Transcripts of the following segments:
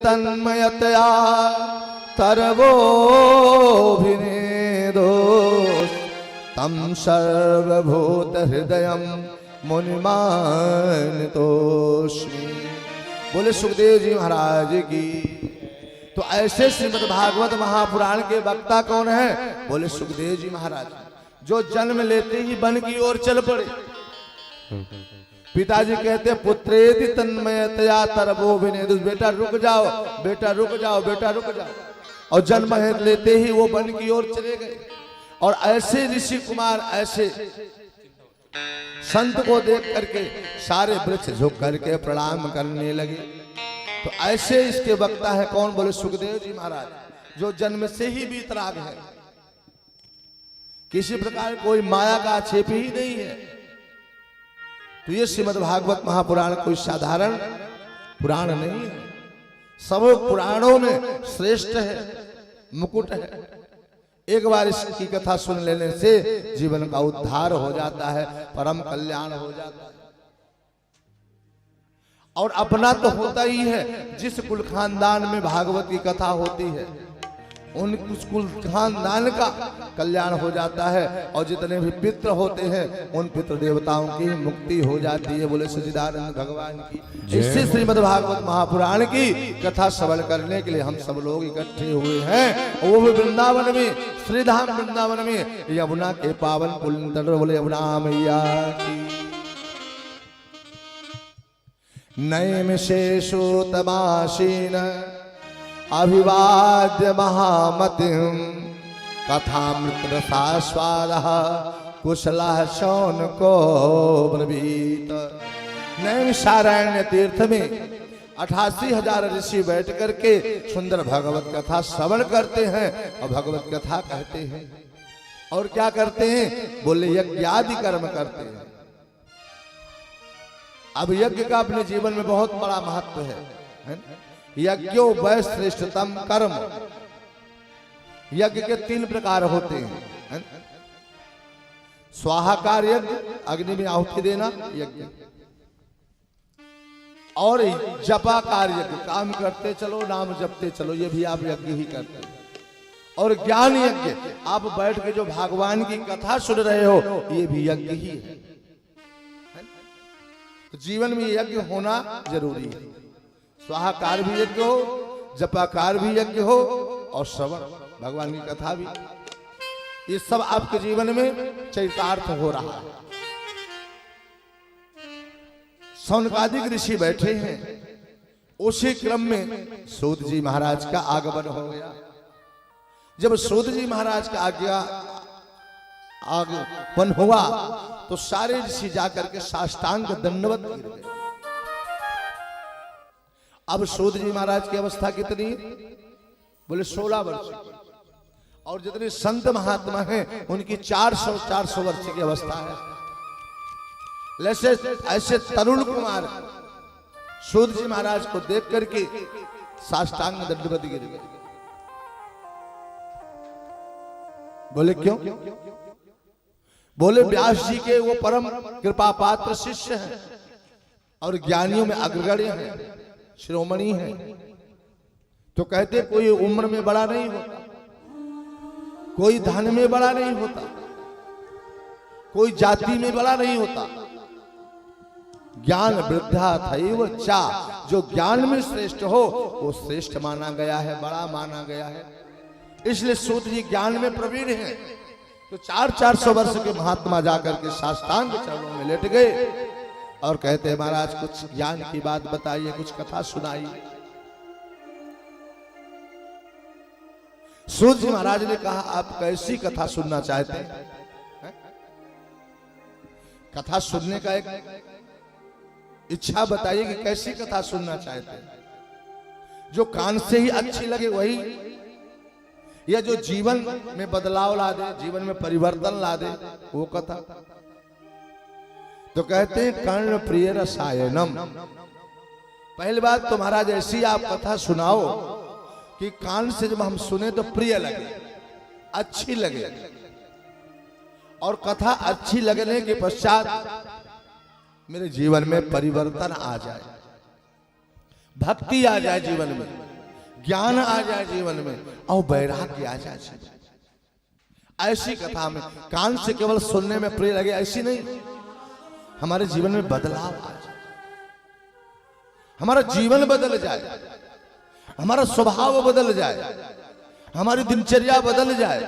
तन्मयतया तरवोभिनेदोष तम सर्वभूत हृदयम मुनिमानतोस्मि। बोले सुखदेव जी महाराज की। तो ऐसे श्रीमद् भागवत महापुराण के वक्ता कौन है? बोले सुखदेव जी महाराज, जो जन्म लेते ही वन की ओर चल पड़े। पिताजी कहते पुत्रेति तन्मयतया तरवोभिनेदुष, बेटा रुक जाओ, बेटा रुक जाओ, बेटा रुक जाओ। और जन्म लेते ही वो वन की ओर चले गए। और ऐसे ऋषि कुमार, ऐसे संत को देख करके सारे वृक्ष झुक करके प्रणाम करने लगे। तो ऐसे इसके वक्ता है कौन? बोले सुखदेव जी महाराज, जो जन्म से ही वीतराग है, किसी प्रकार कोई माया का आक्षेप ही नहीं है। तो ये श्रीमद् भागवत महापुराण कोई साधारण पुराण नहीं है, सब पुराणों में श्रेष्ठ है, मुकुट है। एक बार इसकी कथा सुन लेने से जीवन का उद्धार हो जाता है, परम कल्याण हो जाता है। और अपना तो होता ही है, जिस कुल खानदान में भागवत की कथा होती है उस कुल खानदान का कल्याण हो जाता है। और जितने भी पितृ होते हैं उन पितृ देवताओं की मुक्ति हो जाती है। बोले सच्चिदानंद भगवान की। इससे श्रीमद् भागवत महापुराण की कथा श्रवण करने के लिए हम सब लोग इकट्ठे हुए हैं, वो भी वृंदावन में, श्रीधाम वृंदावन में, यमुना के पावन पुण्य तट। बोले यमुना मैया की। नैमिषेषु तमासीन अभिवाद्य महामतिम कथामृत रसास्वादः कुशलः शौनको ब्रवीत। नैमिषारण्य तीर्थ में 88,000 ऋषि बैठ करके सुंदर भगवत कथा श्रवण करते हैं और भगवत कथा कहते हैं। और क्या करते हैं? बोले यज्ञ आदि कर्म करते हैं। अब यज्ञ का अपने जीवन में बहुत बड़ा महत्व है। यज्ञो वै श्रेष्ठतम कर्म। यज्ञ के 3 प्रकार होते हैं। स्वाहाकार यज्ञ, अग्नि में आहुति देना यज्ञ। और जपाकार यज्ञ, काम करते चलो, नाम जपते चलो, ये भी आप यज्ञ ही करते हैं। और ज्ञान यज्ञ, आप बैठ के जो भगवान की कथा सुन रहे हो, ये भी यज्ञ ही है। तो जीवन में यज्ञ होना जरूरी है। स्वाहाकार भी यज्ञ हो, जपाकार भी यज्ञ हो, और श्रवण भगवान की कथा भी। ये सब आपके जीवन में चरितार्थ हो रहा है। सौनकादिक ऋषि बैठे हैं, उसी क्रम में सूत जी महाराज का आगमन हो गया। जब सूत जी महाराज का आगमन हुआ तो सारे ऋषि जाकर के साष्टांग दंडवत गिर गए। अब सूत जी महाराज की अवस्था कितनी? बोले 16 वर्ष। और जितने संत महात्मा हैं उनकी 400 वर्ष की अवस्था है। ऐसे तरुण कुमार सूत जी महाराज को देख करके साष्टांग दंडवत गिर गए। बोले क्यों? बोले व्यास जी के वो परम कृपा पात्र शिष्य हैं और ज्ञानियों में अग्रगण्य हैं, शिरोमणि है। तो कहते कोई उम्र में बड़ा नहीं होता, कोई धन में बड़ा नहीं होता, कोई जाति में बड़ा नहीं होता। ज्ञान वृद्धा थैव चा, जो ज्ञान में श्रेष्ठ हो वो श्रेष्ठ माना गया है, बड़ा माना गया है। इसलिए सूत जी ज्ञान में प्रवीण हैं। तो 400 वर्ष के महात्मा जाकर के साष्टांग चरणों में लेट गए और कहते हैं महाराज कुछ ज्ञान की बात बताइए, कुछ कथा सुनाइए। सूत जी महाराज ने कहा आप कैसी कथा सुनना चाहते हैं? कथा सुनने का एक इच्छा बताइए कि कैसी कथा सुनना चाहते हैं, जो कान से ही अच्छी लगे वही, या जो जीवन में बदलाव ला दे, जीवन में परिवर्तन ला दे, वो कथा। तो कहते हैं कर्ण प्रिय रसायनम। पहली बात तो महाराज ऐसी आप कथा सुनाओ कि कान से जब हम सुने तो प्रिय लगे, अच्छी लगे। और कथा अच्छी लगने के पश्चात मेरे जीवन में परिवर्तन आ जाए, भक्ति आ जाए जीवन में। ज्ञान आ जाए जीवन में और वैराग्य आ जाए जीवन। ऐसी कथा में कान से केवल सुनने में प्रिय लगे ऐसी नहीं, हमारे जीवन में बदलाव आ जाए, हमारा जीवन बदल जाए, हमारा स्वभाव बदल जाए, हमारी दिनचर्या बदल जाए,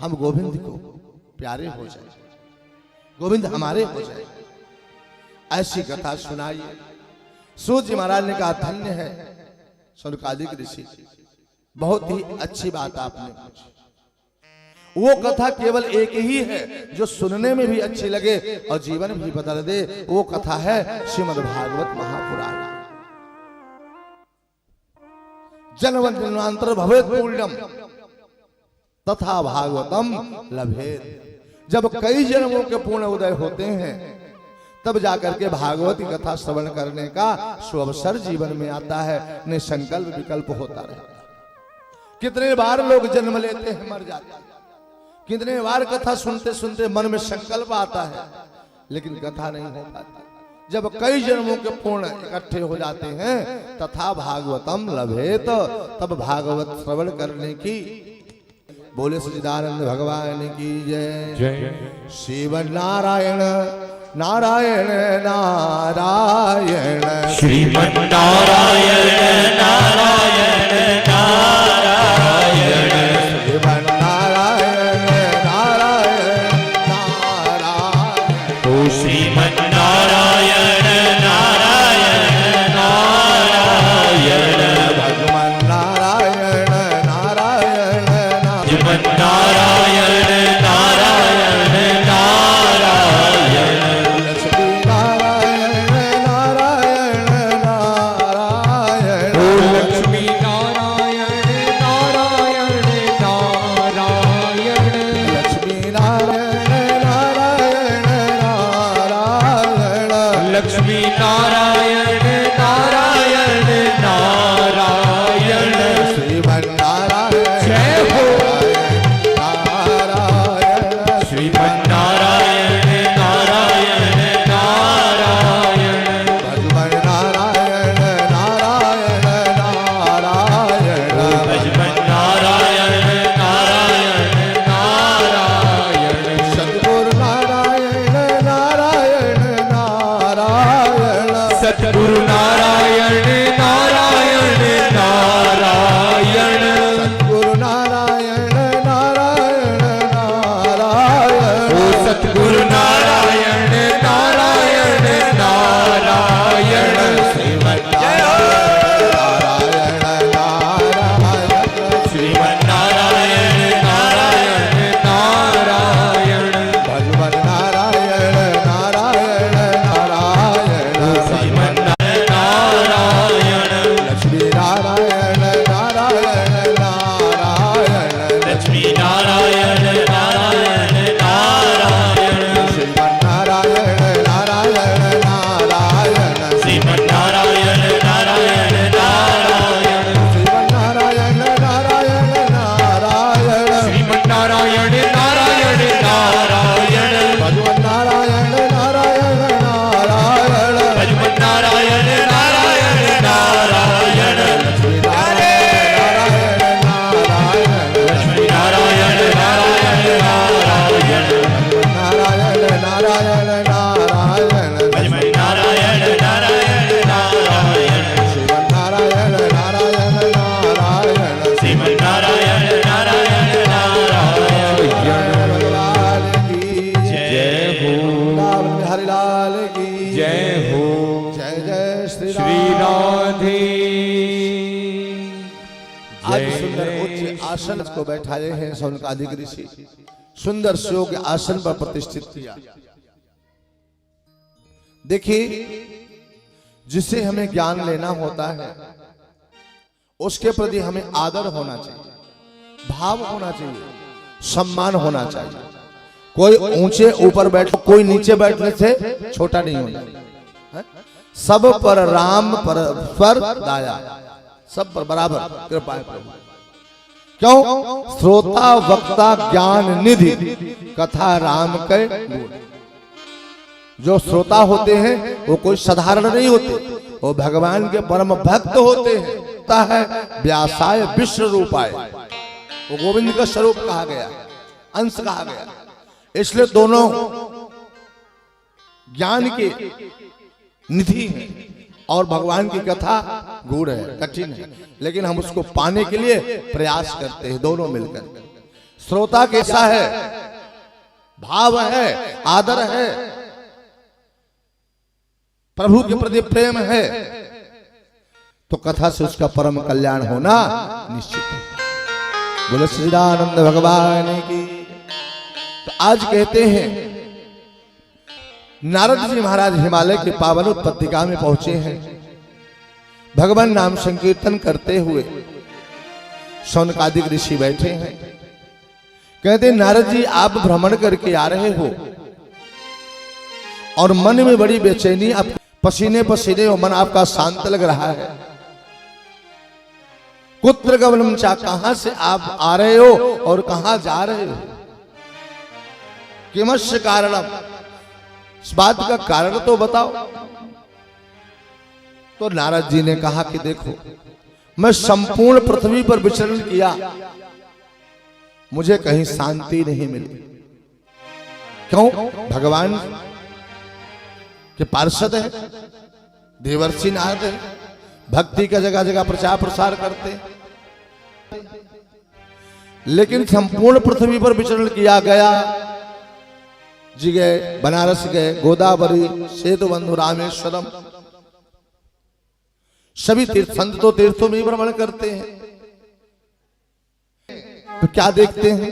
हम गोविंद को प्यारे हो जाए, गोविंद हमारे हो जाए। ऐसी कथा सुनाइए। सूत जी महाराज ने कहा धन्य है शौनकादिक ऋषि, बहुत ही अच्छी बात आपने पूछी। वो कथा केवल एक ही है जो सुनने में भी अच्छी लगे और जीवन भी बदल दे। वो कथा है श्रीमद् भागवत महापुराण। जन्म जन्मांतर भवेत् पुण्यम तथा भागवतम लभेत। जब कई जन्मों के पूर्ण उदय होते हैं तब जाकर के भागवत की कथा श्रवण करने का सुअवसर जीवन में आता है। निसंकल्प विकल्प होता रहता है। कितने बार लोग जन्म लेते हैं मर जाते हैं, कितने बार कथा सुनते सुनते मन में संकल्प आता है लेकिन कथा नहीं हो पाती। जब कई जन्मों के पूर्ण इकट्ठे हो जाते हैं तथा भागवतम लभेत, तब भागवत श्रवण करने की। बोले सच्चिदानंद भगवान की जय। श्रीमन नारायण नारायण नारायण, श्रीमन नारायण नारायण नारायण, श्रीमन नारायण नारायण नारायण, ओ श्रीमन नारायण नारायण नारायण, भगवान नारायण नारायण भगवान नारायण नारायण नारायण, लक्ष्मी नारायण नारायण नारायण, ओ लक्ष्मी नारायण नारायण नारायण, लक्ष्मी नारायण नारायण नारायण, लक्ष्मी नारायण नारायण नारायण, श्रीमन नारायण जय हो। नारायण, श्रीमन नारायण नारायण नारायण, भगवान नारायण नारायण नारायण, भगवान नारायण नारायण नारायण, सद्गुरु नारायण नारायण नारायण, सद्गुरु नारायण नारायण नारायण, सद्गुरु नारायण नारायण नारायण, ओ सद्गुरु नारायण नारायण नारायण, श्रीमन नारायण नारायण, श्रीमन नारायण नारायण नारायण, भगवान नारायण नारायण नारायण, श्रीमन नारायण, लक्ष्मी नारायण नारायण नारायण, लक्ष्मी नारायण नारायण नारायण, श्रीमन नारायण नारायण नारायण, श्रीमन नारायण नारायण नारायण, श्रीमन नारायण नारायण नारायण, श्रीमन नारायण नारायण नारायण, भगवान नारायण नारायण नारायण, भगवान नारायण नारायण नारायण, लक्ष्मी नारायण नारायण, लक्ष्मी नारायण नारायण नारायण, नारायण नारायण नारायण, भगवान नारायण नारायण नारायण, श्रीमन नारायण नारायण नारायण, श्रीमन नारायण नारायण नारायण, भगवान की जय हो। राम हरिलाल की जय हो। जय जय श्री श्री राम। राधे। आज सुंदर उच्च आसन को बैठाए हैं शौनकादिक ऋषि, सुंदर सुयोग आसन पर प्रतिष्ठित किया। देखिए, जिसे हमें ज्ञान लेना होता है उसके प्रति हमें आदर होना चाहिए, भाव होना चाहिए, सम्मान होना चाहिए। कोई ऊंचे ऊपर बैठ, कोई नीचे बैठने से छोटा नहीं होना। सब पर राम पर दाया, सब पर बराबर कृपा है प्रभु। क्यों? श्रोता वक्ता ज्ञान निधि कथा राम के गुण। जो श्रोता होते हैं वो कोई साधारण नहीं होते, वो भगवान के परम भक्त होते हैं। होता है व्यासाय विश्व रूपाय, वो गोविंद का स्वरूप कहा गया, अंश कहा गया। इसलिए दोनों ज्ञान के निधि हैं और भगवान की कथा गूढ़ है, कठिन है, लेकिन हम उसको पाने के लिए प्रयास करते हैं दोनों मिलकर। श्रोता कैसा है, भाव है, आदर है, प्रभु के प्रति प्रेम है, तो कथा से उसका परम कल्याण होना निश्चित है। बोले श्रीरानंद भगवान की। तो आज कहते हैं नारद जी महाराज हिमालय के पावन उत्पत्तिका में पहुंचे हैं, भगवान नाम संकीर्तन करते हुए शौनकादिक ऋषि बैठे हैं। कहते नारद जी आप भ्रमण करके आ रहे हो और मन में बड़ी बेचैनी, आप पसीने पसीने हो, मन आपका शांत लग रहा है। कुत्र गमनम चा, कहां से आप आ रहे हो और कहां जा रहे हो, किमस्य कारणम, इस बात का कारण तो बताओ। तो नारद जी ने कहा कि देखो मैं संपूर्ण पृथ्वी पर विचरण किया, मुझे कहीं शांति नहीं मिली। क्यों? भगवान के पार्षद है, देवर्षि नारद है, भक्ति का जगह जगह प्रचार प्रसार करते हैं, लेकिन संपूर्ण पृथ्वी पर विचरण किया गया। जी गए, बनारस गए, गोदावरी, सेतु बंधु, रामेश्वरम, सभी तीर्थ, संत तो तीर्थों में भ्रमण करते हैं। तो क्या देखते हैं?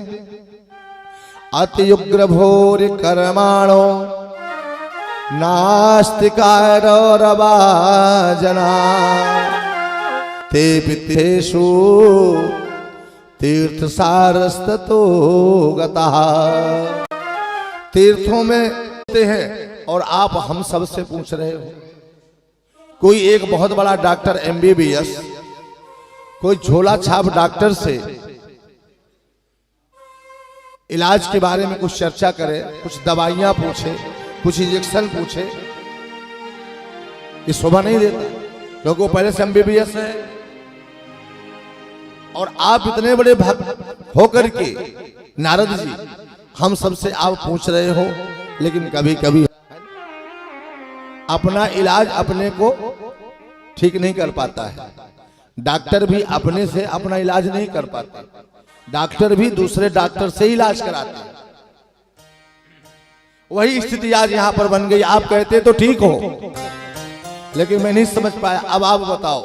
अति उग्र भोर कर्माणो नास्तिकार रवाजना ते पितेषु तीर्थ सारस्ततो गता। तीर्थों में हैं और आप हम सब से पूछ रहे हो। कोई एक बहुत बड़ा डॉक्टर MBBS, कोई झोला छाप डॉक्टर से इलाज के बारे में कुछ चर्चा करे, कुछ दवाइयां पूछे, कुछ इंजेक्शन पूछे, ये शोभा नहीं देता, क्योंकि वो पहले से MBBS है। और आप इतने बड़े भक्त होकर के नारद जी हम सबसे आप पूछ रहे हो, लेकिन कभी कभी अपना इलाज अपने को ठीक नहीं कर पाता है। डॉक्टर भी अपने से अपना इलाज नहीं कर पाते, डॉक्टर भी दूसरे डॉक्टर से इलाज कराते हैं। वही स्थिति आज यहां पर बन गई। आप कहते तो ठीक हो, लेकिन मैं नहीं समझ पाया। अब आप बताओ।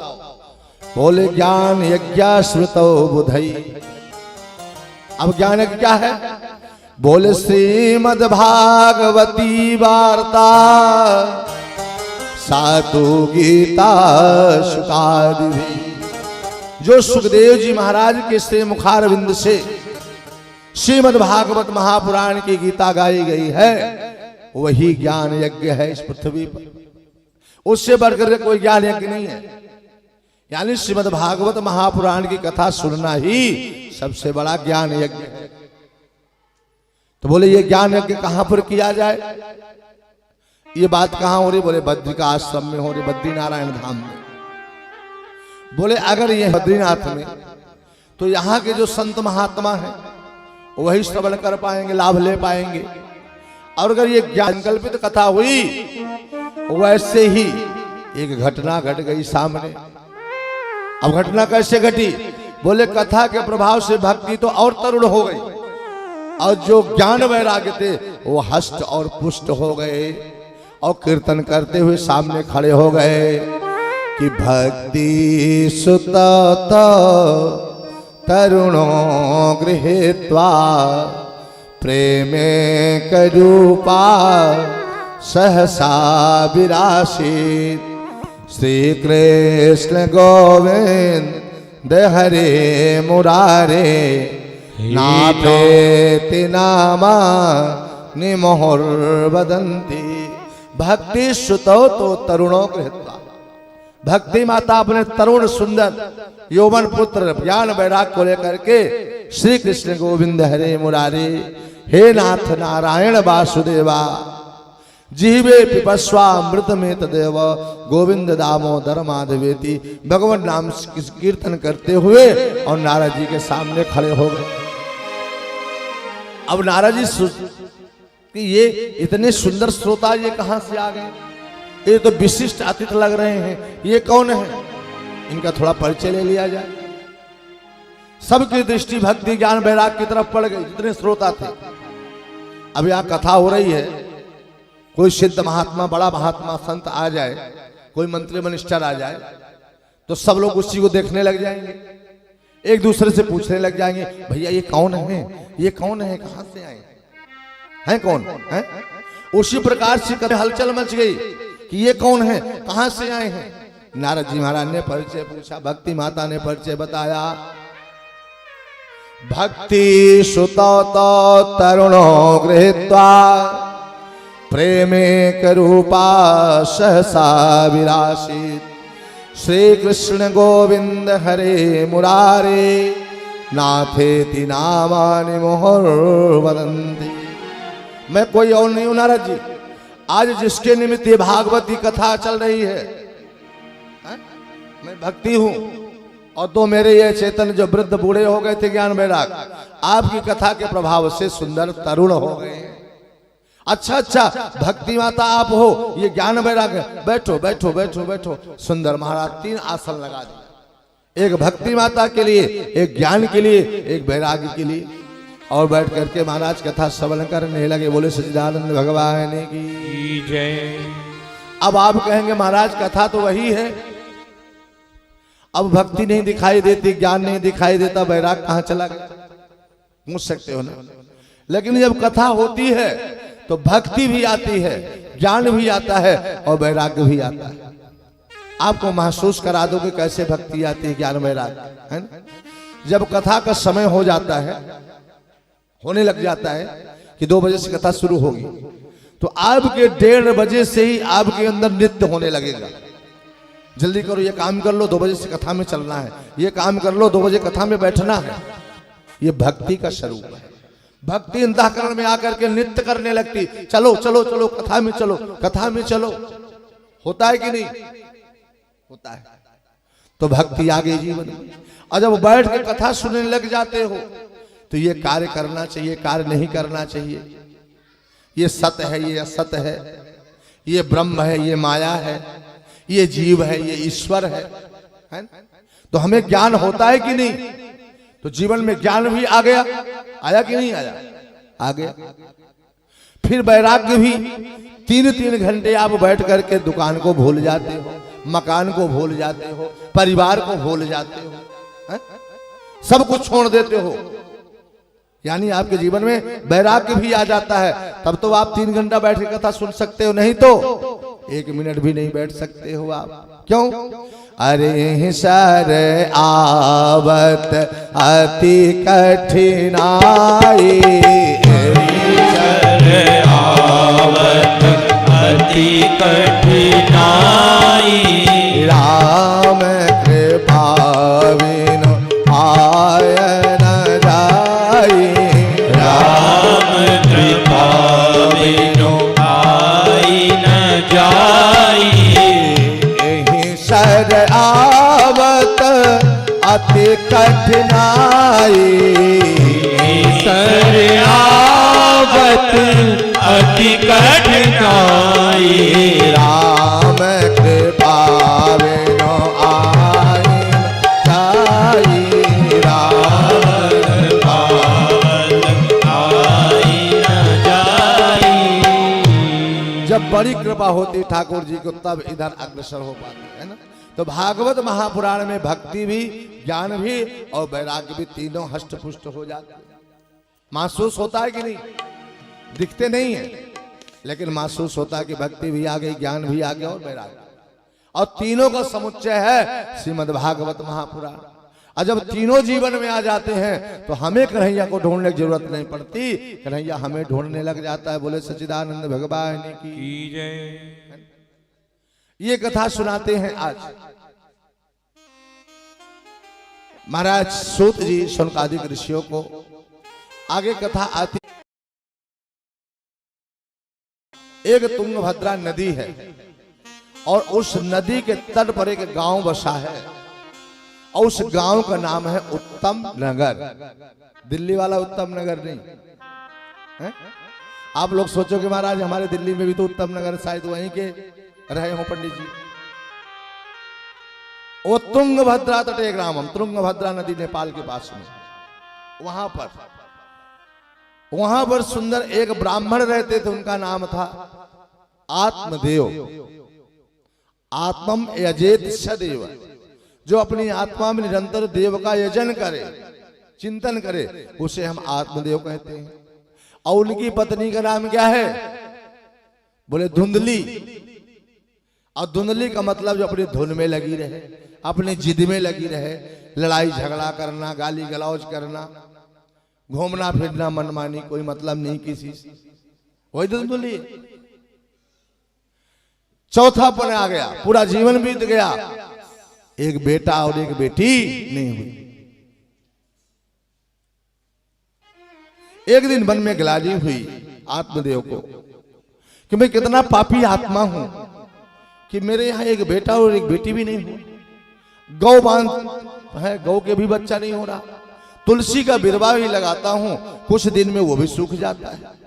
बोले ज्ञान यज्ञ श्रुतो बुधई। अब ज्ञान यज्ञ क्या है? बोले श्रीमद् भागवती वार्ता सातु गीता शुकादि। जो सुखदेव जी महाराज के श्री मुखारविंद से श्रीमद् भागवत महापुराण की गीता गाई गई है, वही ज्ञान यज्ञ है इस पृथ्वी पर। उससे बढ़कर कोई ज्ञान यज्ञ नहीं है। यानी श्रीमद् भागवत महापुराण की कथा सुनना ही सबसे बड़ा ज्ञान यज्ञ है। तो बोले ये ज्ञान यज्ञ कहां पर किया जाए? ये बात कहां हो रही? बोले बद्रिका आश्रम में हो रही, बद्रीनारायण धाम में। बोले अगर ये बद्रीनाथ में, तो यहाँ के जो संत महात्मा हैं वही श्रवण कर पाएंगे, लाभ ले पाएंगे। और अगर ये ज्ञान कल्पित कथा हुई, वैसे ही एक घटना घट गई सामने। अब घटना कैसे घटी? बोले कथा के प्रभाव से भक्ति तो और तरुण हो गई, और जो ज्ञान वैराग्य थे वो हष्ट और पुष्ट हो गए, और कीर्तन करते हुए सामने खड़े हो गए कि भक्ति सुत तरुणो गृहीत्वा प्रेमे करूपा सहसा विरासित। श्री कृष्ण गोविंद हरे मुरारे नाथेति नामा निमोहर वदंती। भक्ति श्रुतो तो तरुणों गृहीत्वा। भक्ति माता अपने तरुण सुंदर यौवन पुत्र ज्ञान वैराग को लेकर के श्री कृष्ण गोविंद हरे मुरारी, हे नाथ नारायण वासुदेवा, जीवे पिपस्वामृत में तदेव गोविंद दामोदर माधवेति। भगवान नाम कीर्तन करते हुए और नारद जी के सामने खड़े हो गए। अब नारद जी कि ये इतने सुंदर श्रोता ये कहां से आ गए, ये तो विशिष्ट अतिथि लग रहे हैं, ये कौन है, इनका थोड़ा परिचय ले लिया जाए। सबकी दृष्टि भक्ति ज्ञान वैराग की तरफ पड़ गई, जितने श्रोता थे। अब यहां कथा हो रही है, कोई सिद्ध महात्मा, बड़ा महात्मा संत आ जाए, कोई मंत्री मिनिस्टर आ जाए, तो सब लोग उसी को देखने लग जाएंगे, एक दूसरे से पूछने लग जाएंगे, भैया ये कौन है, ये कौन है, कहां से आए हैं, कौन है। उसी प्रकार से कभी हलचल मच गई कि ये कौन है, कहां से आए हैं। नारद जी महाराज ने परिचय पूछा, भक्ति माता ने परिचय बताया। भक्ति सुतो तो तरुणो गृहीत्वा प्रेमे करूपा सहसा विरासित। श्री कृष्ण गोविंद हरे मुरारे नाथेति नामानि मुहुर्वदन्ति। मैं कोई और नहीं हूं नारद जी, आज जिसके निमित्त ये भागवती कथा चल रही है, मैं भक्ति हूं। और तो मेरे ये चेतन जो वृद्ध बूढ़े हो गए थे ज्ञान वैराग, आपकी कथा के प्रभाव से सुंदर तरुण हो गए हैं। अच्छा अच्छा, भक्ति माता आप हो, ये ज्ञान वैराग, बैठो बैठो बैठो बैठो। सुंदर महाराज 3 आसन लगा दिए, एक भक्ति माता के लिए, एक ज्ञान के लिए, एक वैराग्य के लिए। और बैठ करके महाराज कथा श्रवण करने लगे। बोले सच्चिदानंद भगवान की जय। अब आप कहेंगे महाराज कथा तो वही है, अब भक्ति नहीं दिखाई देती, ज्ञान नहीं दिखाई देता, वैराग कहां चला गया, पूछ सकते हो ना। लेकिन जब कथा होती है तो भक्ति भी आती है, ज्ञान भी आता है और वैराग्य भी आता है। आपको महसूस करा दो कि कैसे भक्ति आती है, ज्ञान वैराग्य, है ना। जब कथा का समय हो जाता है, होने लग जाता है कि 2 बजे से कथा शुरू होगी, तो आपके 1:30 बजे से ही आपके अंदर नृत्य होने लगेगा। जल्दी करो, ये काम कर लो, 2 बजे से कथा में चलना है, ये काम कर लो, 2 बजे कथा में बैठना है। ये भक्ति का स्वरूप है। भक्ति अंतःकरण में आकर के नृत्य करने लगती, चलो चलो चलो कथा में चलो, कथा में चलो। होता है कि नहीं होता है, तो भक्ति आ गई जीवन में। और जब बैठ के कथा सुनने लग जाते हो तो ये कार्य करना चाहिए, कार्य नहीं करना चाहिए, ये सत्य है, ये असत्य है, ये ब्रह्म है, ये माया है, ये जीव है, ये ईश्वर है ना? तो हमें ज्ञान होता है कि नहीं, तो जीवन में ज्ञान भी आ गया, आया कि नहीं आया, आ गया। फिर वैराग्य भी, 3-3 घंटे आप बैठ करके दुकान को भूल जाते हो, मकान को भूल जाते हो, परिवार को भूल जाते हो, है? सब कुछ छोड़ देते हो, यानी आपके जीवन में वैराग्य भी आ जाता है। तब तो आप 3 घंटा बैठ के कथा सुन सकते हो, नहीं तो 1 मिनट भी नहीं बैठ सकते हो आप। क्यों? अरे सर आवत अति कठिनाई, सर आवत अति कठिनाई, राम कृपा बिनु आय न जाई, राम कृपा बिनु आई न जाई। सर आवत अति कठिनाई, सर आवत अति कठिनाई, राम कृपा बिनु आय न जाई, राम कृपा आई न जाई। जब बड़ी कृपा होती ठाकुर जी को तब इधर अग्रसर हो पाते है ना। तो भागवत महापुराण में भक्ति भी, ज्ञान भी और वैराग्य भी तीनों हष्ट पुष्ट हो जाते हैं। महसूस होता है कि नहीं, दिखते नहीं है लेकिन महसूस होता है कि भक्ति भी आ गई, ज्ञान भी आ गया और वैराग्य, और तीनों का समुच्चय है श्रीमद् भागवत महापुराण। और जब तीनों जीवन में आ जाते हैं तो हमें कन्हैया को ढूंढने की जरूरत नहीं पड़ती, कन्हैया हमें ढूंढने लग जाता है। बोले सच्चिदानंद भगवान की जय। ये कथा सुनाते हैं आज महाराज सूत जी शौनकादिक ऋषियों को। आगे कथा आती, एक तुंगभद्रा नदी है और उस नदी के तट पर एक गांव बसा है और उस गांव का नाम है उत्तम नगर। दिल्ली वाला उत्तम नगर नहीं है? आप लोग सोचो कि महाराज हमारे दिल्ली में भी तो उत्तम नगर शायद वहीं के रहे हो पंडित जी। वो तुंगभद्रा तटे ग्रामम, तुंगभद्रा नदी नेपाल के पास में, वहां पर सुंदर एक ब्राह्मण रहते थे, उनका नाम था आत्मदेव। आत्मम यजेत सदैव, जो अपनी आत्मा में निरंतर देव का यजन करे, चिंतन करे, उसे हम आत्मदेव कहते हैं। और उनकी पत्नी का नाम क्या है? बोले धुंधली। और धुंधली का मतलब जो अपनी धुन में लगी रहे, अपनी जिद में लगी रहे, लड़ाई झगड़ा करना, गाली गलौज करना, घूमना फिरना मनमानी, कोई मतलब नहीं किसी से, वही धुंधली। चौथापन आ गया, पूरा जीवन बीत गया, एक बेटा और एक बेटी नहीं हुई। एक दिन मन में गिलानी हुई आत्मदेव को कि मैं कितना पापी आत्मा हूं कि मेरे यहां एक बेटा और एक बेटी भी नहीं हो। गौ बांध है, गौ के भी बच्चा नहीं हो रहा। तुलसी का बिरवा भी लगाता हूं, कुछ दिन में वो भी सूख जाता है।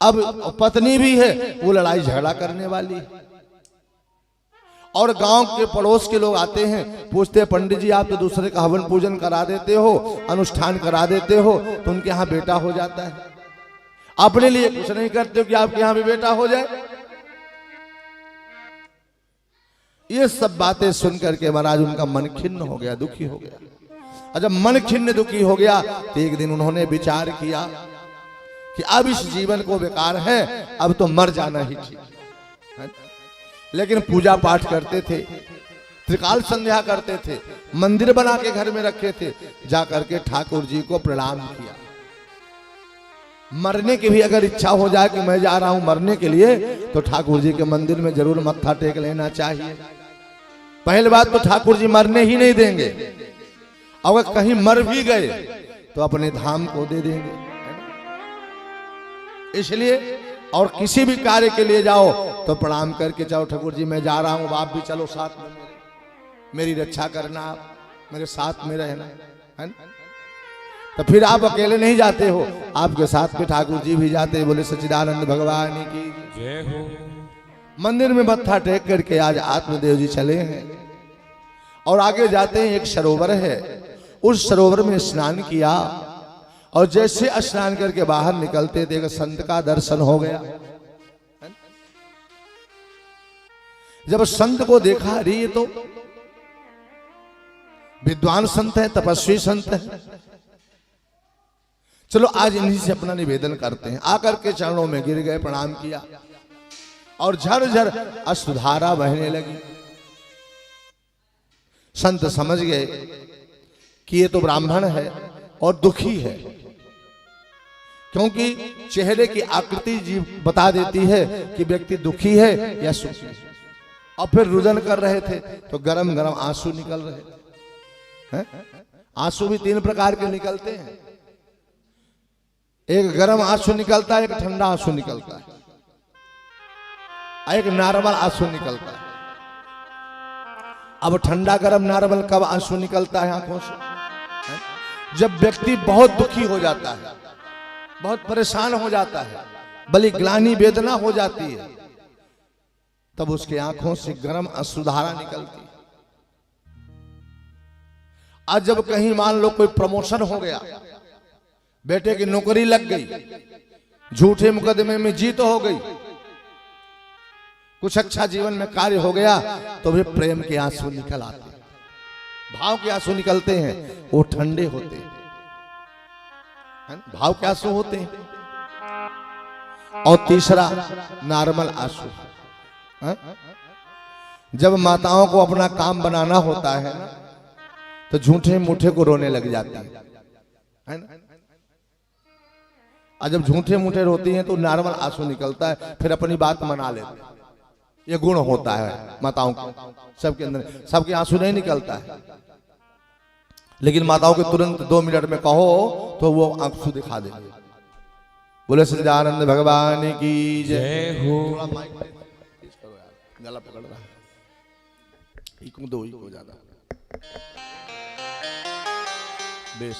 अब पत्नी भी है, वो लड़ाई झगड़ा करने वाली है। और गांव के पड़ोस के लोग आते हैं, पूछते हैं पंडित जी आप तो दूसरे का हवन पूजन करा देते हो, अनुष्ठान करा देते हो, तो उनके यहाँ बेटा हो जाता है, अपने लिए कुछ नहीं करते हो कि आपके यहाँ भी बेटा हो जाए। ये सब बातें सुनकर के महाराज उनका मन खिन्न हो गया, दुखी हो गया। और जब मन खिन्न दुखी हो गया तो एक दिन उन्होंने विचार किया कि अब इस जीवन को बेकार है, अब तो मर जाना ही ठीक है। लेकिन पूजा पाठ करते थे, त्रिकाल संध्या करते थे, मंदिर बना के घर में रखे थे, जाकर के ठाकुर जी को प्रणाम किया। मरने की भी अगर इच्छा हो जाए कि मैं जा रहा हूं मरने के लिए, तो ठाकुर जी के मंदिर में जरूर मत्था टेक लेना चाहिए। पहली बात तो ठाकुर जी मरने ही नहीं देंगे, अगर कहीं मर भी गए तो अपने धाम को दे देंगे। इसलिए और किसी भी कार्य के लिए जाओ तो प्रणाम करके जाओ, ठाकुर जी मैं जा रहा हूं, आप भी चलो साथ में, मेरी रक्षा करना, आप मेरे साथ में रहना है ना। तो फिर आप अकेले नहीं जाते हो, आपके साथ में ठाकुर जी भी जाते हैं। बोले सच्चिदानंद भगवान की जय हो। मंदिर में मत्था टेक करके आज आत्मदेव जी चले हैं और आगे जाते हैं, एक सरोवर है, उस सरोवर में स्नान किया और जैसे स्नान करके बाहर निकलते थे एक संत का दर्शन हो गया। जब संत को देखा, अरे ये तो विद्वान संत है, तपस्वी संत है, चलो आज इन्हीं से अपना निवेदन करते हैं। आकर के चरणों में गिर गए, प्रणाम किया और झरझर अश्रुधारा बहने लगी। संत समझ गए कि ये तो ब्राह्मण है और दुखी है, क्योंकि चेहरे की आकृति जी बता देती है कि व्यक्ति दुखी है या सुखी। और फिर रुदन कर रहे थे तो गरम गरम आंसू निकल रहे हैं। आंसू भी तीन प्रकार के निकलते हैं, एक गरम आंसू निकलता है, एक ठंडा आंसू निकलता है, एक नॉर्मल आंसू निकलता है। अब ठंडा गरम नॉर्मल कब आंसू निकलता है आंखों से? जब व्यक्ति बहुत दुखी हो जाता है, बहुत परेशान हो जाता है, बड़ी ग्लानि वेदना हो जाती है, तब उसके आंखों से गर्म अश्रुधारा निकलती है। आज जब कहीं मान लो कोई प्रमोशन हो गया, बेटे की नौकरी लग गई, झूठे मुकदमे में जीत हो गई, कुछ अच्छा जीवन में कार्य हो गया, तो भी प्रेम के आंसू निकल आते हैं, भाव के आंसू निकलते हैं, वो ठंडे होते हैं, भाव के आंसू होते हैं। और तीसरा नॉर्मल आंसू, जब माताओं को अपना काम बनाना होता है ना, तो झूठे मूठे को रोने लग जाती है ना। और जब झूठे मूठे रोती हैं तो नॉर्मल आंसू निकलता है, फिर अपनी बात मना लेते हैं। ये गुण होता है माताओं का, सबके अंदर, सबके आंसू नहीं निकलता है, लेकिन माताओं के तुरंत 2 मिनट में कहो तो वो आंसू दिखा देंगे। बोले सच्चिदानंद भगवान की जय। जय हो। थोड़ा माइक तेज करो यार, गला पकड़ रहा है। इको दो, इको ज्यादा बेस।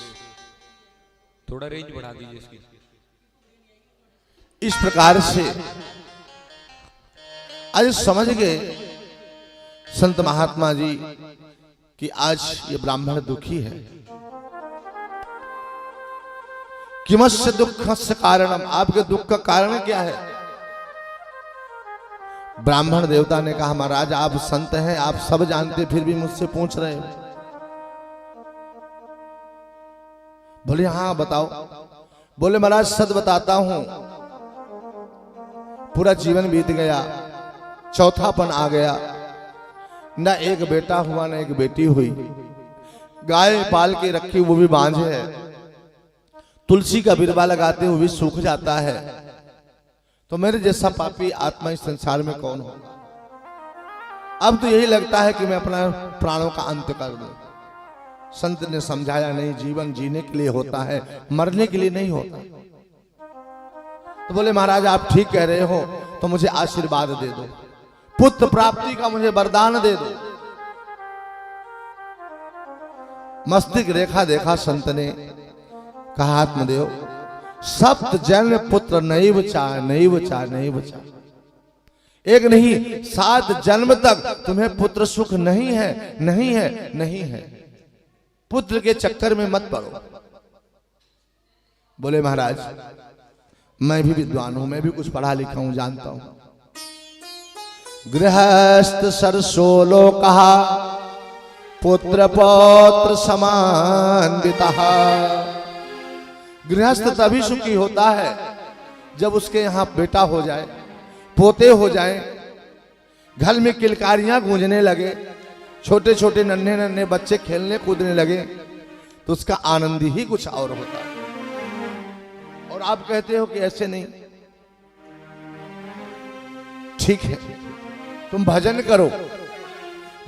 थोड़ा रेंज बढ़ा दीजिए इसकी। इस प्रकार से आज समझ गए संत महात्मा जी कि आज ये ब्राह्मण दुखी है। किमस्य दुःखस्य कारणम, आपके दुख का कारण क्या है? ब्राह्मण देवता ने कहा महाराज आप संत हैं, आप सब जानते फिर भी मुझसे पूछ रहे हो। बोले हाँ बताओ। बोले महाराज सच बताता हूं, पूरा जीवन बीत गया, चौथापन आ गया, ना एक बेटा हुआ ना एक बेटी हुई, गाय पाल के रखी वो भी बांझ है, तुलसी का बिरवा लगाते हुए भी सूख जाता है, तो मेरे जैसा पापी आत्मा इस संसार में कौन होगा? अब तो यही लगता है कि मैं अपना प्राणों का अंत कर दूं। संत ने समझाया नहीं, जीवन जीने के लिए होता है, मरने के लिए नहीं होता। तो बोले महाराज आप ठीक कह रहे हो, तो मुझे आशीर्वाद दे दो, पुत्र प्राप्ति का मुझे वरदान दे दो। मस्तिष्क रेखा देखा संत ने, कहा आत्मदेव सप्त जन्म पुत्र नैव चाह नैव चाह नैव चाह। एक नहीं 7 जन्म तक तुम्हें पुत्र सुख नहीं है, नहीं है, नहीं है। पुत्र के चक्कर में मत पड़ो। बोले महाराज मैं भी विद्वान हूं, मैं भी कुछ पढ़ा लिखा हूं, जानता हूं। गृहस्थ सरसोलो कहा पुत्र पौत्र समान बिता। गृहस्थ तभी सुखी होता है जब उसके यहां बेटा हो जाए, पोते हो जाए, घर में किलकारियां गूंजने लगे, छोटे छोटे नन्हे नन्हे बच्चे खेलने कूदने लगे, तो उसका आनंद ही कुछ और होता है। और आप कहते हो कि ऐसे नहीं। ठीक है तुम भजन करो,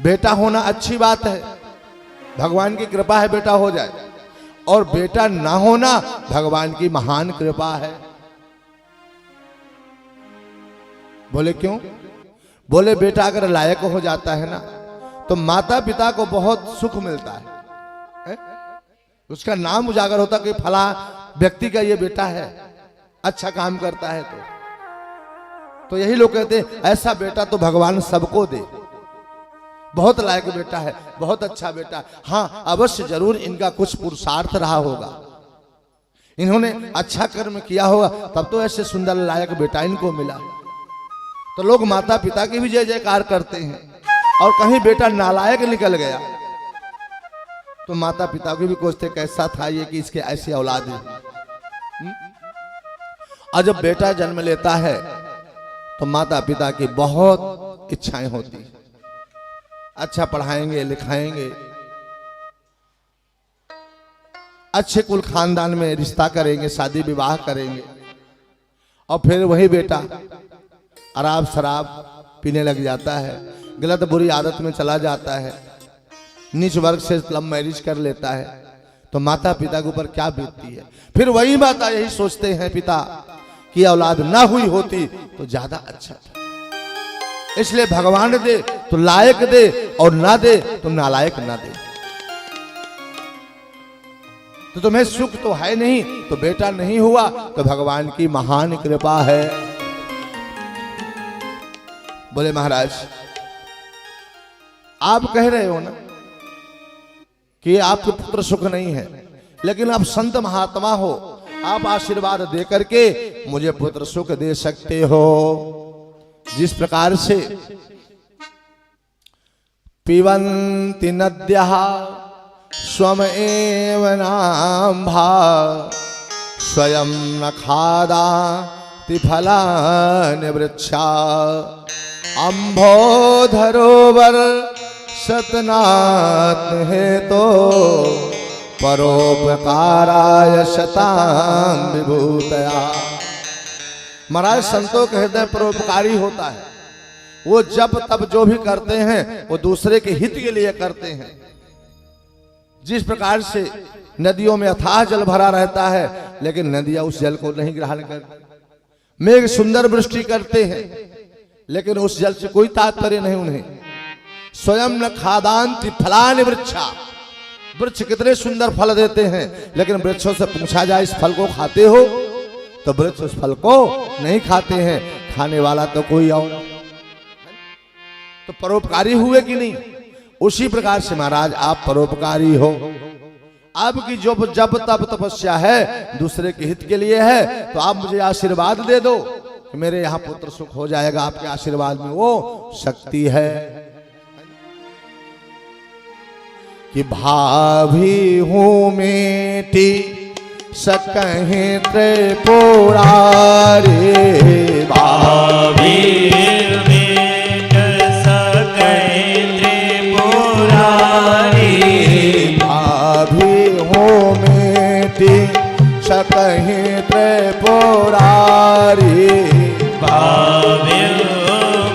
बेटा होना अच्छी बात है, भगवान की कृपा है बेटा हो जाए, और बेटा ना होना भगवान की महान कृपा है। बोले क्यों? बोले बेटा अगर लायक हो जाता है ना तो माता पिता को बहुत सुख मिलता है, उसका नाम उजागर होता कि फला व्यक्ति का ये बेटा है, अच्छा काम करता है। तो यही लोग कहते हैं ऐसा बेटा तो भगवान सबको दे, बहुत लायक बेटा है, बहुत अच्छा बेटा। हाँ अवश्य जरूर इनका कुछ पुरुषार्थ रहा होगा, इन्होंने अच्छा कर्म किया होगा, तब तो ऐसे सुंदर लायक बेटा इनको मिला। तो लोग माता पिता की भी जय जयकार करते हैं, और कहीं बेटा नालायक निकल गया तो माता पिता को भी कोसते कैसा था ये कि इसके ऐसी औलाद है। और जब बेटा जन्म लेता है तो माता पिता की बहुत इच्छाएं होती, अच्छा पढ़ाएंगे लिखाएंगे, अच्छे कुल खानदान में रिश्ता करेंगे, शादी विवाह करेंगे, और फिर वही बेटा अराब शराब पीने लग जाता है, गलत बुरी आदत में चला जाता है, नीच वर्ग से लव मैरिज कर लेता है, तो माता पिता के ऊपर क्या बीतती है। फिर वही माता यही सोचते हैं पिता कि औलाद ना हुई होती तो ज्यादा अच्छा था। इसलिए भगवान दे तो लायक दे, और ना दे तो नालायक ना दे। तो तुम्हें सुख तो है नहीं, तो बेटा नहीं हुआ तो भगवान की महान कृपा है। बोले महाराज आप कह रहे हो ना कि आपके पुत्र सुख नहीं है, लेकिन आप संत महात्मा हो, आप आशीर्वाद दे करके मुझे पुत्र सुख दे सकते हो। जिस प्रकार से पिबन्ति नद्यः स्वमेव नाम्भा स्वयं न खादाति फलानि वृक्षा अम्भोधरोवर सतनात्म हेतो परोपकाराय शतां विभूतया। महाराज संतों के हृदय परोपकारी होता है, वो जब तब जो भी करते हैं वो दूसरे के हित के लिए करते हैं। जिस प्रकार से नदियों में अथाह जल भरा रहता है, लेकिन नदियां उस जल को नहीं ग्रहण करती। मेघ सुंदर वृष्टि करते हैं, लेकिन उस जल से कोई तात्पर्य नहीं उन्हें। स्वयं न खादांति फलानि वृक्षा, वृक्ष कितने सुंदर फल देते हैं, लेकिन वृक्षों से पूछा जाए इस फल को खाते हो, तो वृक्ष उस फल को नहीं खाते हैं। खाने वाला तो कोई और। तो परोपकारी हुए कि नहीं? उसी प्रकार से महाराज आप परोपकारी हो। आपकी जो जब तब तपस्या है दूसरे के हित के लिए है, तो आप मुझे आशीर्वाद दे दो कि मेरे यहाँ पुत्र सुख हो जाएगा। आपके आशीर्वाद में वो शक्ति है कि भाभी हूं मेटी सकहे त्रिपुरारी, भाभी मेट सकहे त्रिपुरारी, भाभी हूं मेटी सकहे त्रिपुरारी, भाभी